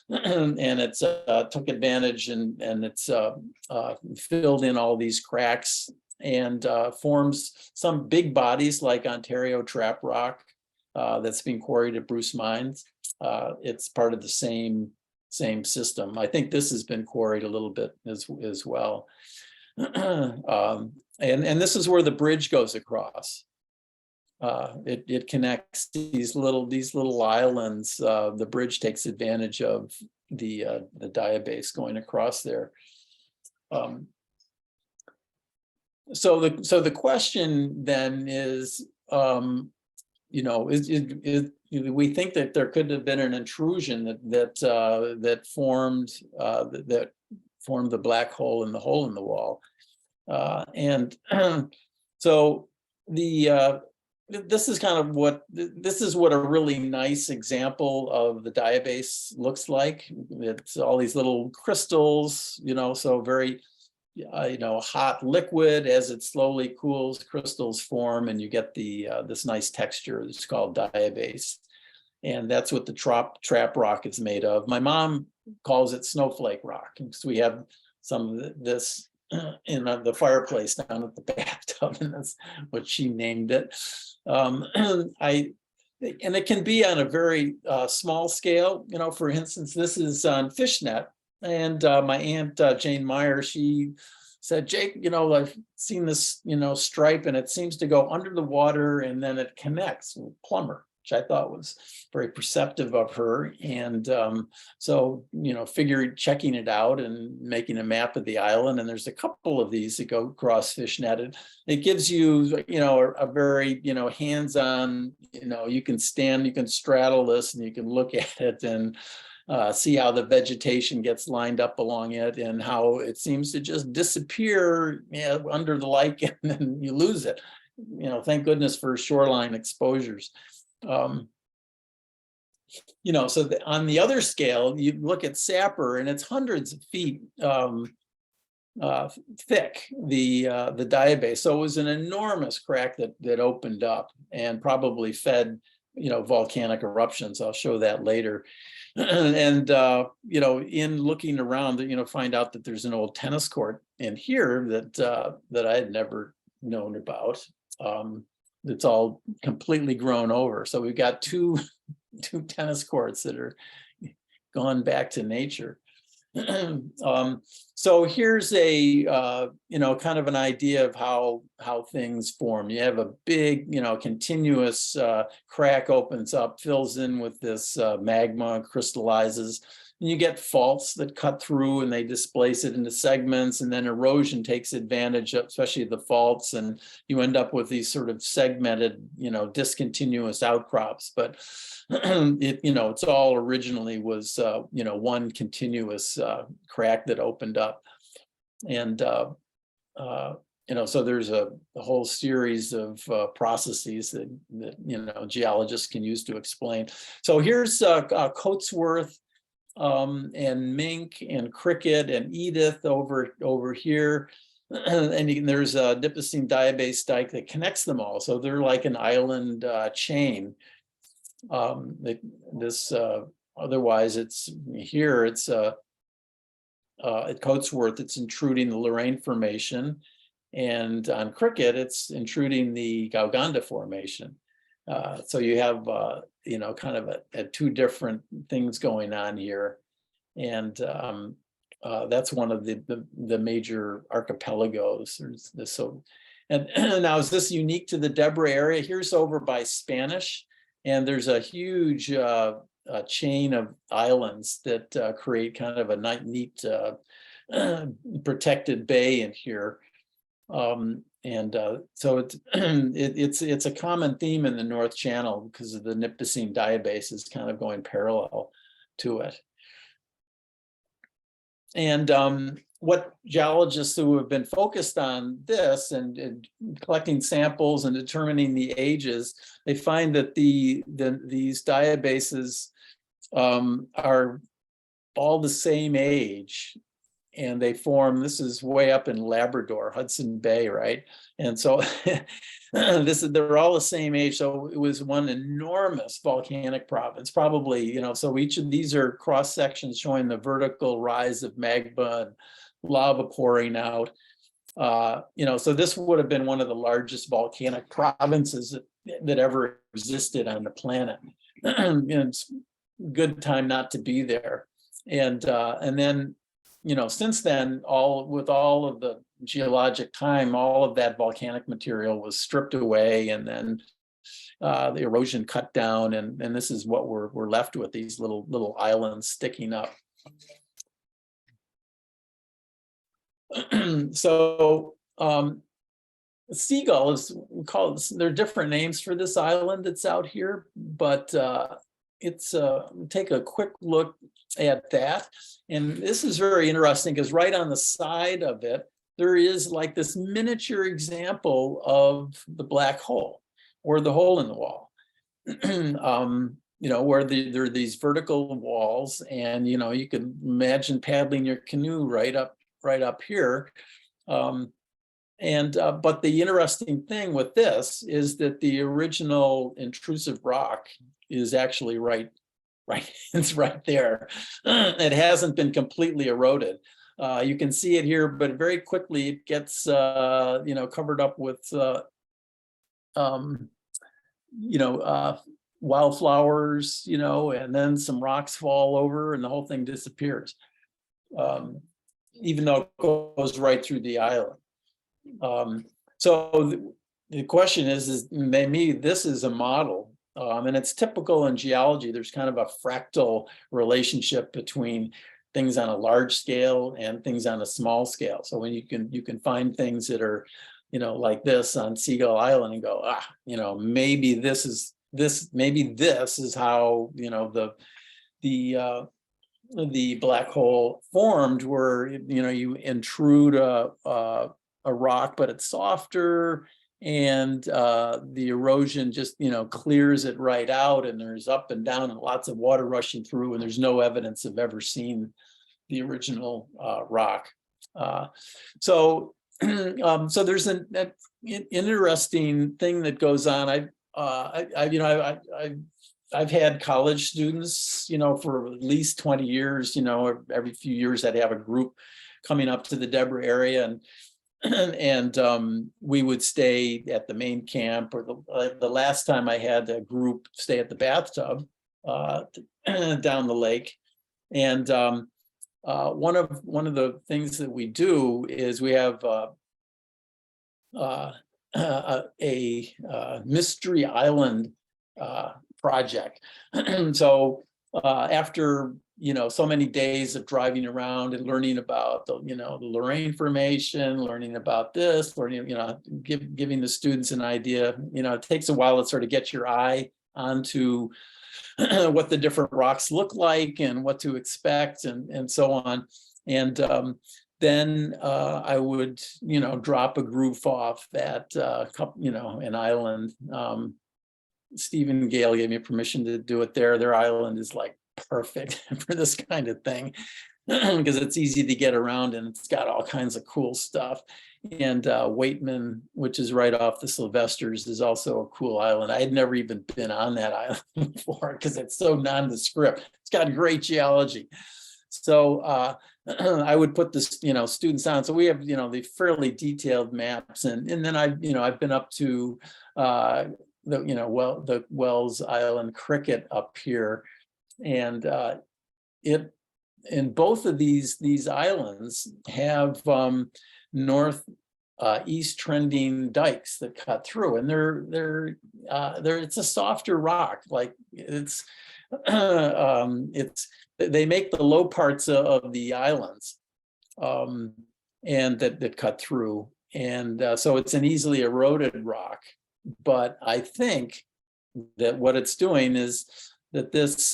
And it's took advantage and it's filled in all these cracks and forms some big bodies like Ontario Trapp Rock that's being quarried at Bruce Mines. It's part of the same system. I think this has been quarried a little bit as well. And this is where the bridge goes across. It connects these little islands. The bridge takes advantage of the diabase going across there. So the question then is, we think that there could have been an intrusion that formed the black hole and the hole in the wall, and so this is what a really nice example of the diabase looks like. It's all these little crystals, so very hot liquid. As it slowly cools, crystals form, and you get this nice texture. It's called diabase, and that's what the Trapp Rock is made of. My mom calls it snowflake rock, because we have some of this in the fireplace down at the bathtub, and that's what she named it. And it can be on a very small scale. For instance, this is on Fishnet. And my aunt Jane Meyer, she said, Jake, I've seen this, stripe, and it seems to go under the water and then it connects with plumber, which I thought was very perceptive of her. And so, figured checking it out and making a map of the island. And there's a couple of these that go across Fishnet. And it gives you, a very, hands-on, you can straddle this and you can look at it and see how the vegetation gets lined up along it and how it seems to just disappear under the lake, and then you lose it. Thank goodness for shoreline exposures. So on the other scale, you look at Sapper, and it's hundreds of feet thick, the diabase. So it was an enormous crack that opened up and probably fed volcanic eruptions. I'll show that later. And in looking around, find out that there's an old tennis court in here that I had never known about. It's all completely grown over. So we've got two tennis courts that are gone back to nature. So here's a kind of an idea of how things form. You have a big continuous crack opens up, fills in with this magma, crystallizes, and you get faults that cut through and they displace it into segments, and then erosion takes advantage of especially the faults, and you end up with these sort of segmented discontinuous outcrops. But it's all originally was one continuous crack that opened up. And so there's a whole series of processes that geologists can use to explain. So here's Coatsworth and Mink and Cricket and Edith over here. And there's a Nipissing diabase dike that connects them all. So they're like an island chain. Otherwise it's here, it's at Coatsworth, it's intruding the Lorraine Formation, And on Cricket, it's intruding the Gauganda Formation. So you have, kind of a two different things going on here. And that's one of the major archipelagos. And now, is this unique to the Deborah area? Here's over by Spanish, and there's a huge chain of islands that create kind of a neat protected bay in here. So it's a common theme in the North Channel because of the Nipissing diabase is kind of going parallel to it. And what geologists who have been focused on this and collecting samples and determining the ages, they find that these diabases are all the same age. And they form, this is way up in Labrador, Hudson Bay, right? And so they're all the same age. So it was one enormous volcanic province, probably, so each of these are cross sections showing the vertical rise of magma and lava pouring out. So this would have been one of the largest volcanic provinces that ever existed on the planet. And it's a good time not to be there. And then, since then, with all of the geologic time, all of that volcanic material was stripped away, and then the erosion cut down, and this is what we're left with, these little islands sticking up. So seagull is, we call it, there are different names for this island that's out here, but it's take a quick look at that. And this is very interesting because right on the side of it, there is like this miniature example of the black hole or the hole in the wall. Where there are these vertical walls, and you can imagine paddling your canoe right up here. But the interesting thing with this is that the original intrusive rock is actually right, it's right there. It hasn't been completely eroded. You can see it here, but very quickly it gets covered up with wildflowers, and then some rocks fall over and the whole thing disappears, even though it goes right through the island. So the question is maybe this is a model, and it's typical in geology. There's kind of a fractal relationship between things on a large scale and things on a small scale. So when you can find things that are, like this on Seagull Island and go, maybe this is how, the black hole formed, where, you intrude a rock, but it's softer, and the erosion just, clears it right out, and there's up and down and lots of water rushing through, and there's no evidence of ever seeing the original rock. So there's an interesting thing that goes on. I've had college students, for at least 20 years, every few years I'd have a group coming up to the Deborah area, and we would stay at the main camp, or the last time I had a group stay at the bathtub down the lake. And one of the things that we do is we have a mystery island project. So after so many days of driving around and learning about the Lorraine Formation, learning about this, giving the students an idea, it takes a while to sort of get your eye onto what the different rocks look like and what to expect, and so on. And then I would drop a group off at an island. Stephen Gale gave me permission to do it there. Their island is like perfect for this kind of thing because it's easy to get around and it's got all kinds of cool stuff. And Waitman, which is right off the Sylvesters, is also a cool island. I had never even been on that island before because it's so nondescript. It's got great geology. So I would put this, students on. So we have, the fairly detailed maps, and then I've been up to the Wells Island cricket up here, and in both of these islands have north east trending dikes that cut through, and they're it's a softer rock, like it's they make the low parts of the islands and that cut through, and so it's an easily eroded rock. But I think that what it's doing is that this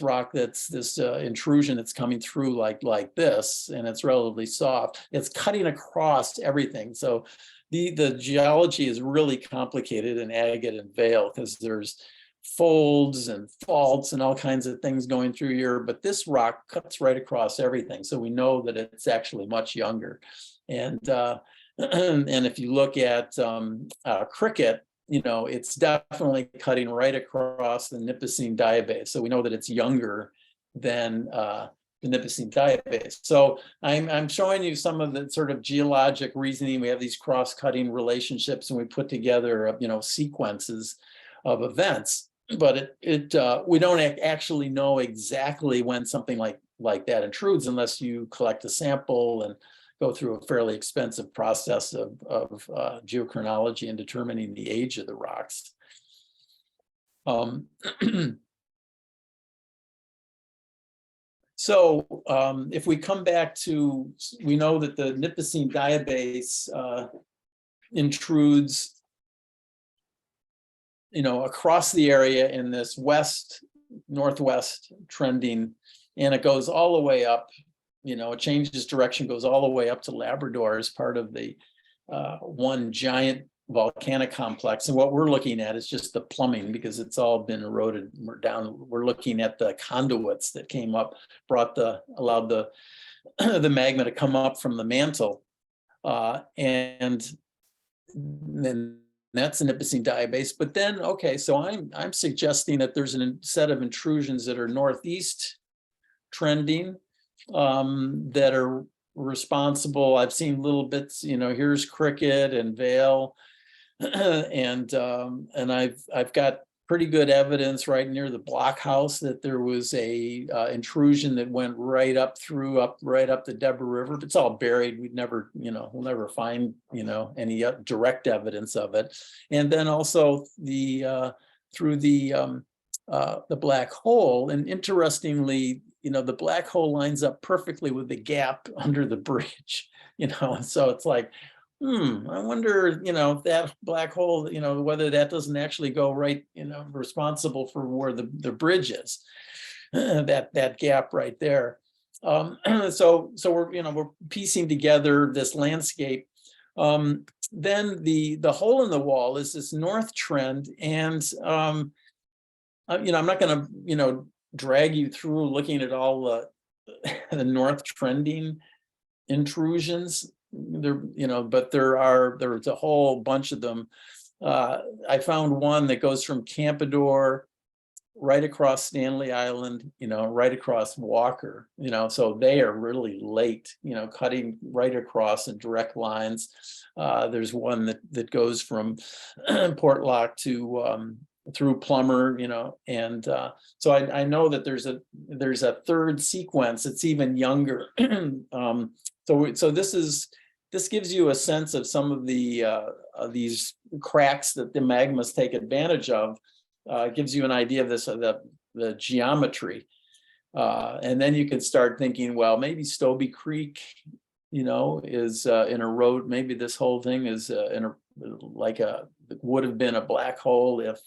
rock, that's this intrusion that's coming through like this, and it's relatively soft, it's cutting across everything. So the geology is really complicated in agate and vale, because there's folds and faults and all kinds of things going through here, but this rock cuts right across everything. So we know that it's actually much younger. And and if you look at cricket, it's definitely cutting right across the Nipissing diabase. So we know that it's younger than the Nipissing diabase. So I'm showing you some of the sort of geologic reasoning. We have these cross-cutting relationships, and we put together, sequences of events. But we don't actually know exactly when something like that intrudes, unless you collect a sample and go through a fairly expensive process of geochronology and determining the age of the rocks. So if we come back to, we know that the Nipissing diabase intrudes across the area in this northwest trending, and it goes all the way up. It changes direction, goes all the way up to Labrador as part of the one giant volcanic complex. And what we're looking at is just the plumbing, because it's all been eroded. We're looking at the conduits that came up, allowed the the magma to come up from the mantle, and then that's the Nipissing diabase. But then, okay, so I'm suggesting that there's a set of intrusions that are northeast trending, that are responsible. I've seen little bits, here's cricket and vale, and I've got pretty good evidence right near the blockhouse that there was a intrusion that went right up the Deborah River. But it's all buried. We'll never find any direct evidence of it. And then also through the black hole, and interestingly, the black hole lines up perfectly with the gap under the bridge. So it's like, I wonder, that black hole, whether that doesn't actually go right, responsible for where the bridge is, that gap right there. So we're piecing together this landscape. Then the hole in the wall is this north trend, and I'm not going to drag you through looking at all the north trending intrusions. But there's a whole bunch of them. I found one that goes from Campador right across Stanley Island, right across Walker, so they are really late, cutting right across in direct lines. There's one that goes from Portlock to through Plummer, and so I know that there's a third sequence. It's even younger. So this gives you a sense of some of these cracks that the magmas take advantage of. It gives you an idea of the geometry, and then you can start thinking, well, maybe Stobie Creek, is in a road. Maybe this whole thing is would have been a black hole if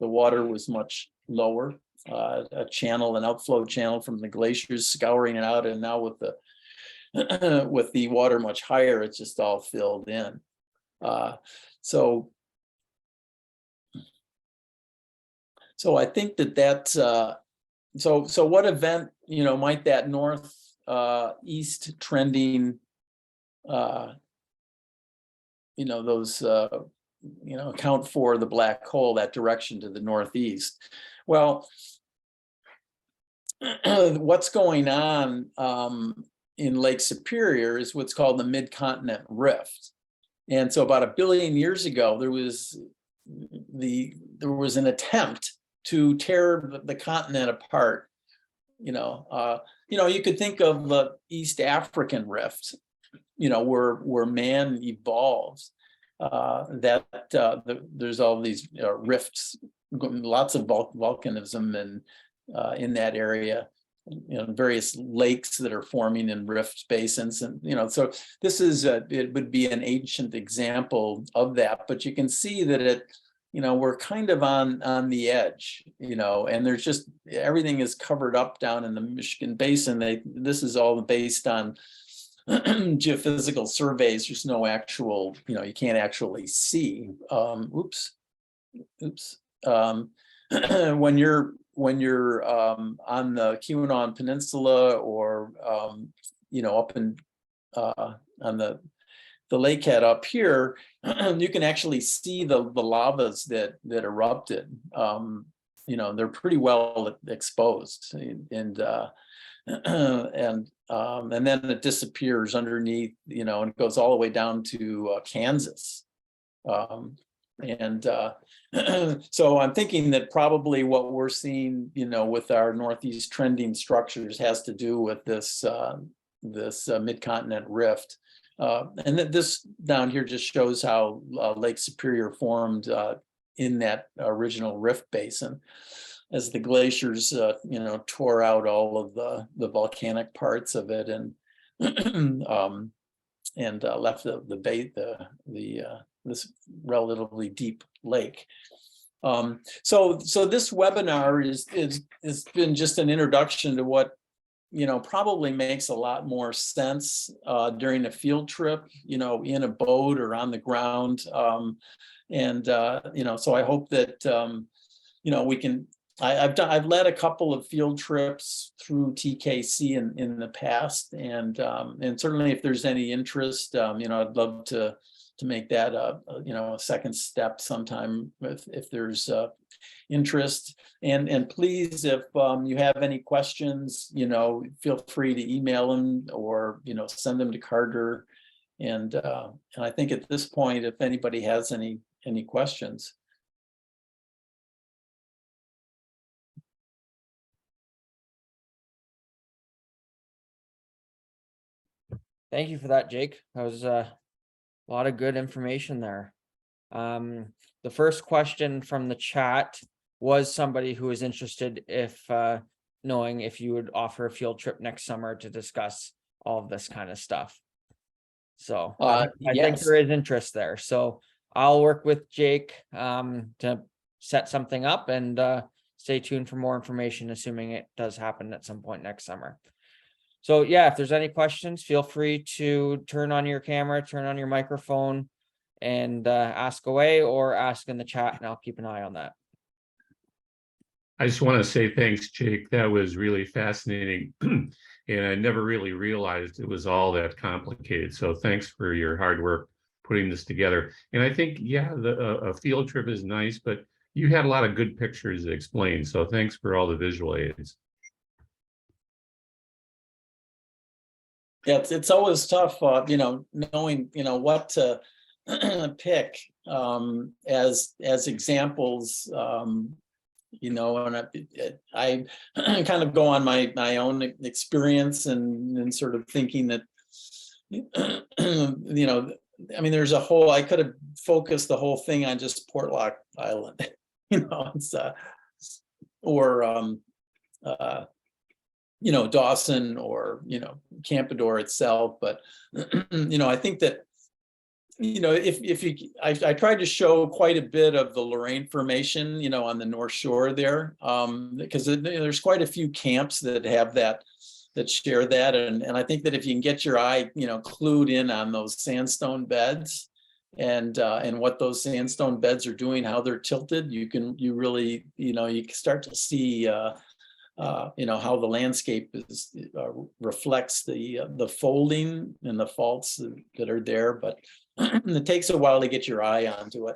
the water was much lower, a channel, an outflow channel from the glaciers scouring it out, and now with the water much higher, it's just all filled in. So I think that's so what event might that north east trending those account for the black hole, that direction to the northeast? Well, what's going on in Lake Superior is what's called the Mid-Continent Rift. And so about 1 billion years ago, there was an attempt to tear the continent apart. You could think of the East African Rift, where man evolves. There's all these rifts, lots of volcanism and in that area, various lakes that are forming in rift basins, and so this is it would be an ancient example of that. But you can see that we're kind of on the edge, and there's just everything is covered up down in the Michigan Basin. This is all based on geophysical surveys. There's no actual, you can't actually see. When you're on the Keweenaw Peninsula or up in on the lakehead up here, you can actually see the lavas that erupted. They're pretty well exposed, and then it disappears underneath, and it goes all the way down to Kansas. So I'm thinking that probably what we're seeing, with our northeast trending structures has to do with this mid-continent rift. And that this down here just shows how Lake Superior formed in that original rift basin, as the glaciers, tore out all of the volcanic parts of it and left this relatively deep lake. So this webinar has been just an introduction to what probably makes a lot more sense during a field trip, in a boat or on the ground. So I hope that we can. I've led a couple of field trips through TKC in the past, and certainly if there's any interest, I'd love to make that a second step sometime if there's interest. And please, if you have any questions, feel free to email them or send them to Carter. And I think at this point, if anybody has any questions. Thank you for that, Jake. That was a lot of good information there. The first question from the chat was somebody who was interested knowing if you would offer a field trip next summer to discuss all of this kind of stuff. So I think yes. there is interest there. So I'll work with Jake to set something up, and stay tuned for more information, assuming it does happen at some point next summer. So yeah, if there's any questions, feel free to turn on your camera, turn on your microphone, and ask away, or ask in the chat, and I'll keep an eye on that. I just want to say thanks, Jake. That was really fascinating. And I never really realized it was all that complicated. So thanks for your hard work putting this together. And I think, yeah, a field trip is nice, but you had a lot of good pictures to explain. So thanks for all the visual aids. Yeah, it's always tough, knowing, what to pick as examples, and I kind of go on my own experience and sort of thinking that, there's a whole, I could have focused the whole thing on just Portlock Island, it's or Dawson or, Campador itself. But, I think that, I tried to show quite a bit of the Lorraine Formation, on the North Shore there, because there's quite a few camps that have that share that. And I think that if you can get your eye, clued in on those sandstone beds and what those sandstone beds are doing, how they're tilted, you really, you can start to see, how the landscape reflects the folding and the faults that are there, but it takes a while to get your eye onto it.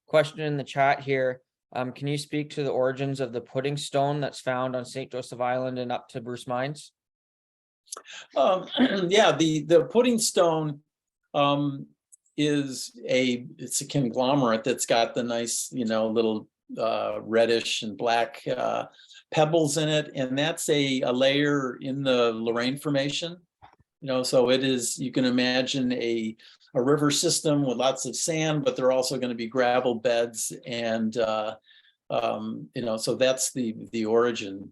Question in the chat here. Can you speak to the origins of the pudding stone that's found on St. Joseph Island and up to Bruce Mines? Yeah, the pudding stone it's a conglomerate that's got the nice, little reddish and black pebbles in it, and that's a layer in the Lorraine Formation. So it is, you can imagine a river system with lots of sand, but there are also going to be gravel beds, and so that's the origin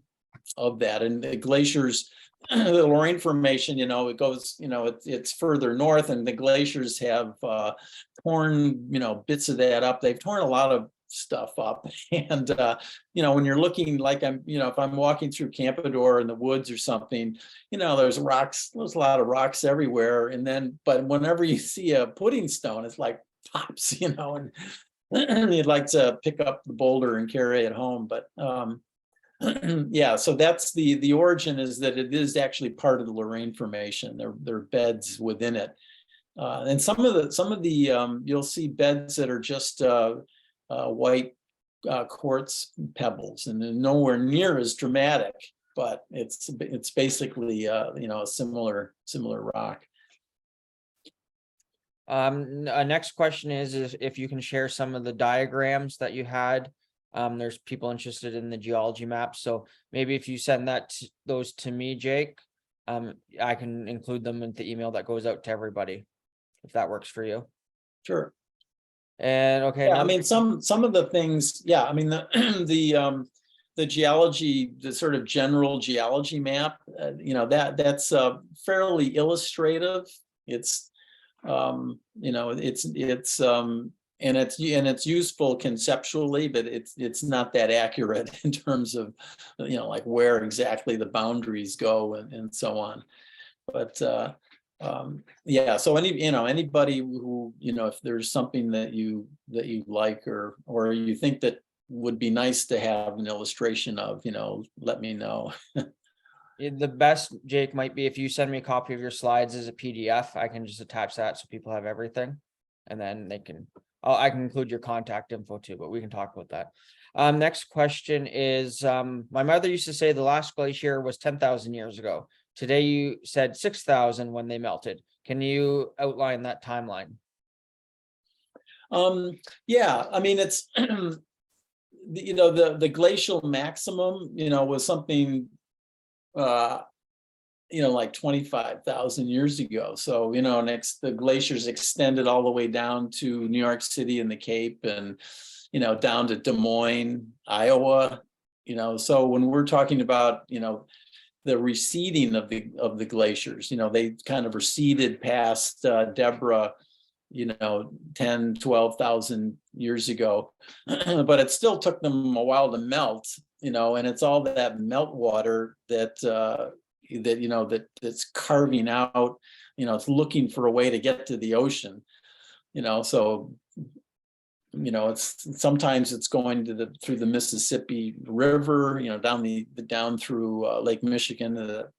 of that. And the glaciers, the Lorraine Formation, it goes, it's further north, and the glaciers have torn, bits of that up. They've torn a lot of stuff up. And, when you're looking, like if I'm walking through Campador in the woods or something, there's rocks, there's a lot of rocks everywhere. But whenever you see a pudding stone, it's like pops, and you'd like to pick up the boulder and carry it home. But, yeah, so that's the origin, is that it is actually part of the Lorraine Formation. There are beds within it, and some of the you'll see beds that are just white quartz pebbles, and they're nowhere near as dramatic, but it's basically a similar rock. Next question is if you can share some of the diagrams that you had. There's people interested in the geology maps, so maybe if you send those to me, Jake, I can include them in the email that goes out to everybody, if that works for you. Sure. And okay, yeah, I mean, some of the things, yeah, I mean, the geology, the sort of general geology map, that's fairly illustrative. It's it's useful conceptually, but it's not that accurate in terms of like where exactly the boundaries go and so on. But yeah, so anybody who, if there's something that you like or you think that would be nice to have an illustration of, let me know. The best, Jake, might be if you send me a copy of your slides as a PDF. I can just attach that so people have everything, and then I can include your contact info too, but we can talk about that. Next question is, my mother used to say the last glacier was 10,000 years ago. Today you said 6,000 when they melted. Can you outline that timeline? Yeah, I mean, it's the glacial maximum, was something like 25,000 years ago. So, the glaciers extended all the way down to New York City and the Cape, and, down to Des Moines, Iowa, so when we're talking about, the receding of the glaciers, they kind of receded past Deborah, 10, 12,000 years ago, but it still took them a while to melt, and it's all that meltwater that's carving out, it's looking for a way to get to the ocean, so it's sometimes it's going through the Mississippi River, down through Lake Michigan,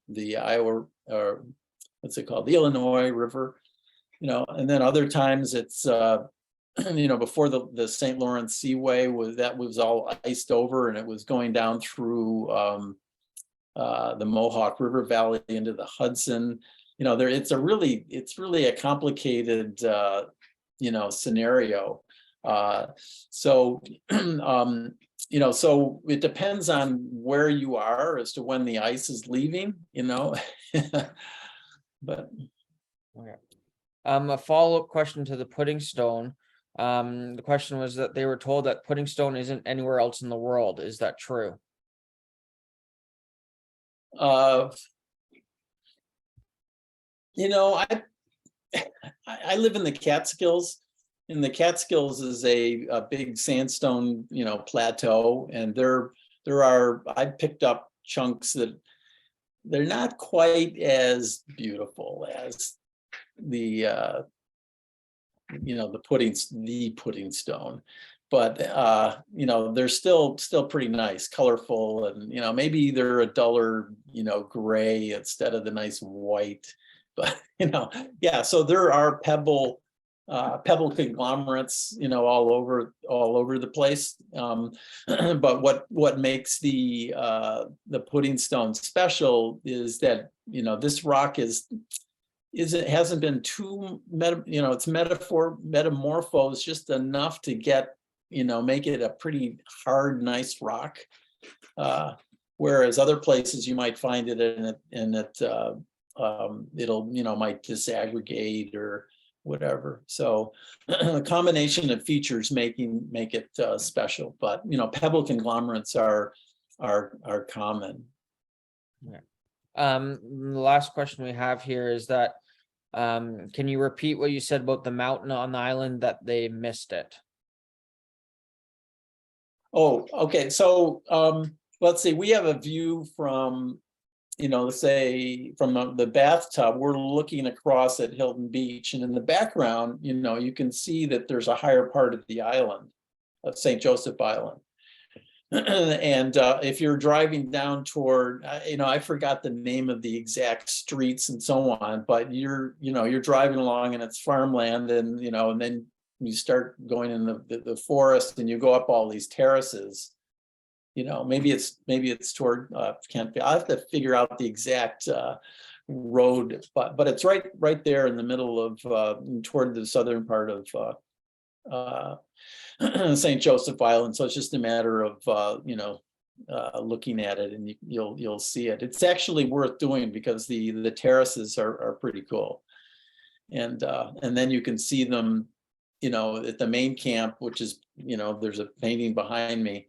the Iowa, or what's it called, the Illinois River, and then other times it's before the St. Lawrence Seaway was all iced over, and it was going down through the Mohawk River Valley into the Hudson. It's really a complicated scenario. So so it depends on where you are as to when the ice is leaving, but Okay. A follow-up question to the pudding stone. The question was that they were told that pudding stone isn't anywhere else in the world. Is that true? I live in the Catskills, and the Catskills is a big sandstone, plateau, and I picked up chunks that they're not quite as beautiful as the pudding stone, but they're still pretty nice, colorful, and maybe they're a duller gray instead of the nice white, but yeah, so there are pebble pebble conglomerates, all over the place. But what makes the pudding stone special is that, this rock it hasn't been too it's metamorphosed just enough to get, make it a pretty hard, nice rock. Whereas other places you might find it it'll might disaggregate or whatever. So a combination of features make it special. But pebble conglomerates are common. The last question we have here is that can you repeat what you said about the mountain on the island that they missed it? Oh, okay. So let's see, we have a view from, let's say from the bathtub, we're looking across at Hilton Beach, and in the background, you can see that there's a higher part of the island of St. Joseph Island. And if you're driving down toward, I forgot the name of the exact streets and so on, but you're driving along and it's farmland, and and then you start going in the forest and you go up all these terraces. Maybe it's toward can't. I have to figure out the exact road, but it's right there in the middle of toward the southern part of St. Joseph Island. So it's just a matter of looking at it, and you'll see it. It's actually worth doing because the terraces are pretty cool, and then you can see them, at the main camp, which is there's a painting behind me.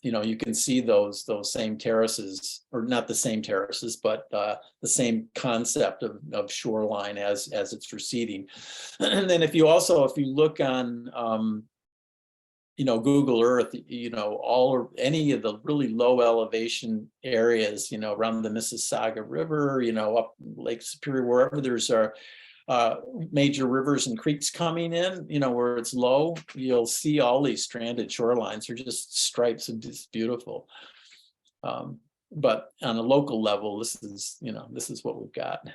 You can see those same terraces, or not the same terraces, but the same concept of shoreline as it's receding. And then if you look on Google Earth, any of the really low elevation areas, around the Mississauga River, up Lake Superior, wherever there's major rivers and creeks coming in, where it's low, you'll see all these stranded shorelines are just stripes, and just beautiful. But on a local level, this is what we've got.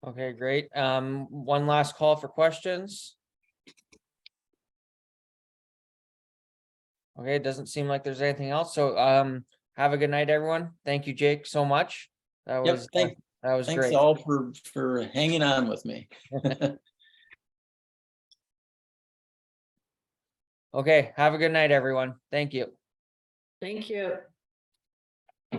Okay, great. One last call for questions. Okay, it doesn't seem like there's anything else. So have a good night, everyone. Thank you, Jake, so much. That was that was Thanks great. all for hanging on with me. Okay, have a good night, everyone. Thank you. Thank you.